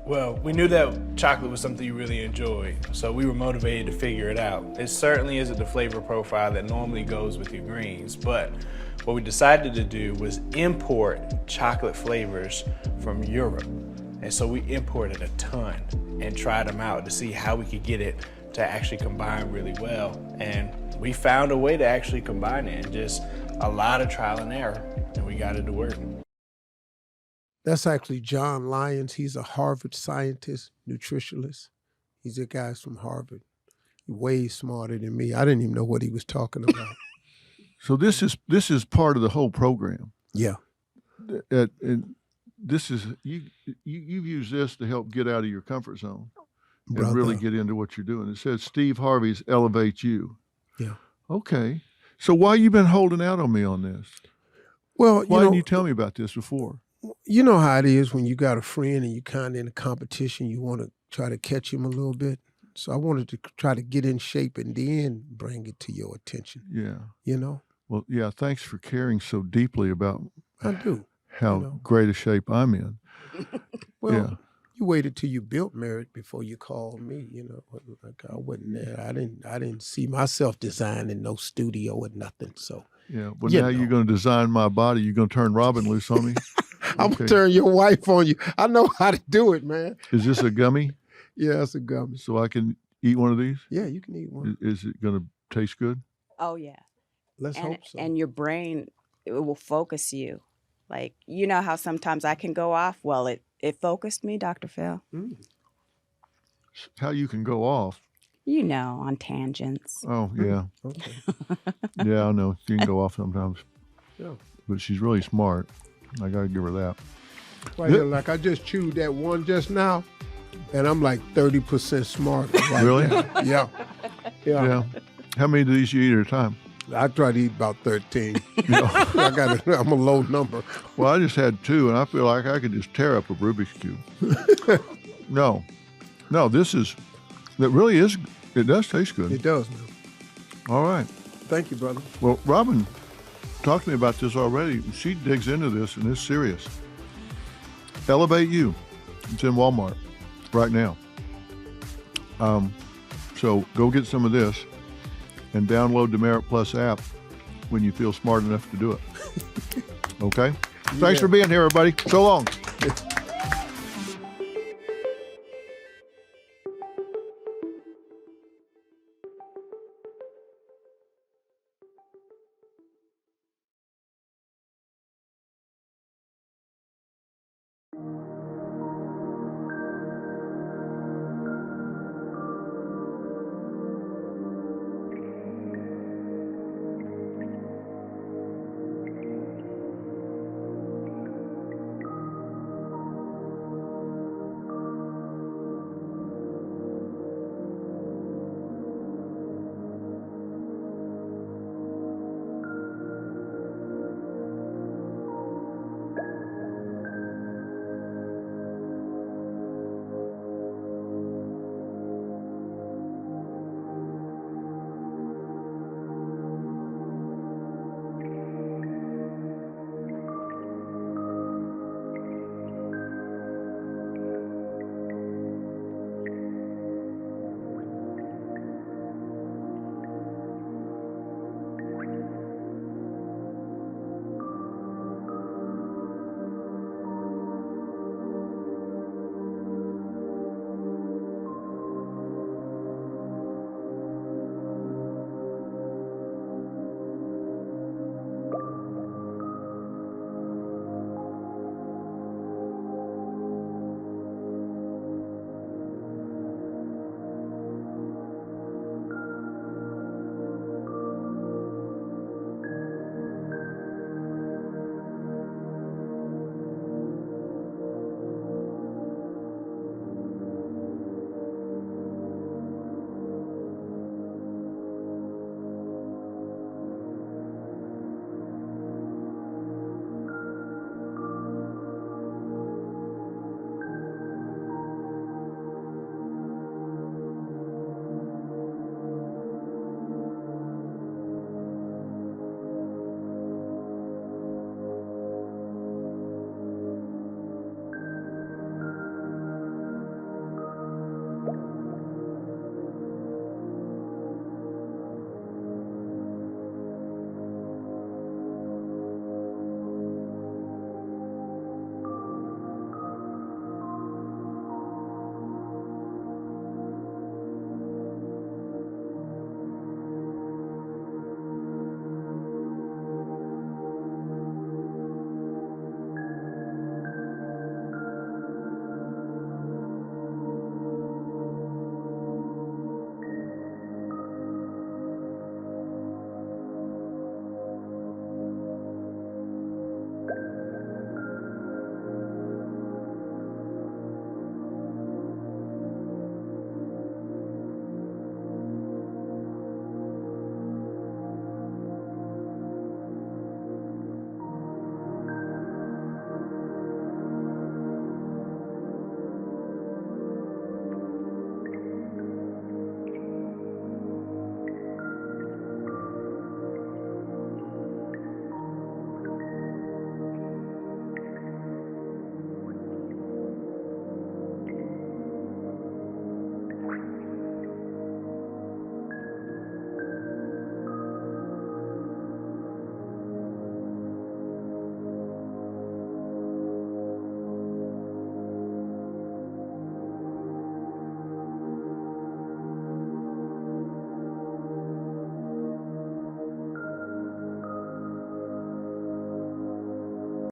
Well, we knew that chocolate was something you really enjoyed, so we were motivated to figure it out. It certainly isn't the flavor profile that normally goes with your greens, but what we decided to do was import chocolate flavors from Europe. And so we imported a ton and tried them out to see how we could get it to actually combine really well. And we found a way to actually combine it, and just a lot of trial and error, and we got it to work. That's actually John Lyons. He's a Harvard scientist, nutritionist. He's a guy from Harvard. He's way smarter than me. I didn't even know what he was talking about. So this is part of the whole program. Yeah. And this is you've used this to help get out of your comfort zone and Brother. really get into what you're doing. It says Steve Harvey's Elevate You. Yeah. Okay. So why you been holding out on me on this? Well, Why didn't you tell me about this before? You know how it is when you got a friend and you kind of in a competition, you want to try to catch him a little bit. So I wanted to try to get in shape and then bring it to your attention. Yeah. You know? Well, yeah, thanks for caring so deeply about I do. how great a shape I'm in. Well, Yeah. you waited till you built Merit before you called me. You know, like I wasn't there. I didn't see myself designing no studio or nothing. So Yeah. Well, now you're going to design my body. You're going to turn Robin loose on me? I'm gonna turn your wife on you. I know how to do it, man. Is this a gummy? Yeah, it's a gummy. So I can eat one of these? Yeah, you can eat one. Is it going to taste good? Oh yeah. Let's and, hope so. And your brain, it will focus you. Like, you know how sometimes I can go off? Well, it focused me, Dr. Phil. How you can go off. You know, on tangents. Oh, yeah. Okay. Yeah, I know. She can go off sometimes. Yeah. But she's really smart. I got to give her that. Right here, like I just chewed that one just now, and I'm like 30% smarter. Right Really? now. Yeah. Yeah. How many of these you eat at a time? I try to eat about 13. Yeah. I'm a low number. Well, I just had 2, and I feel like I could just tear up a Rubik's Cube. No, that really is, it does taste good. It does, man. All right. Thank you, brother. Well, Robin talked to me about this already. She digs into this, and it's serious. Elevate You. It's in Walmart right now. So go get some of this and download the Merit Plus app when you feel smart enough to do it. Okay? Thanks for being here, everybody. So long.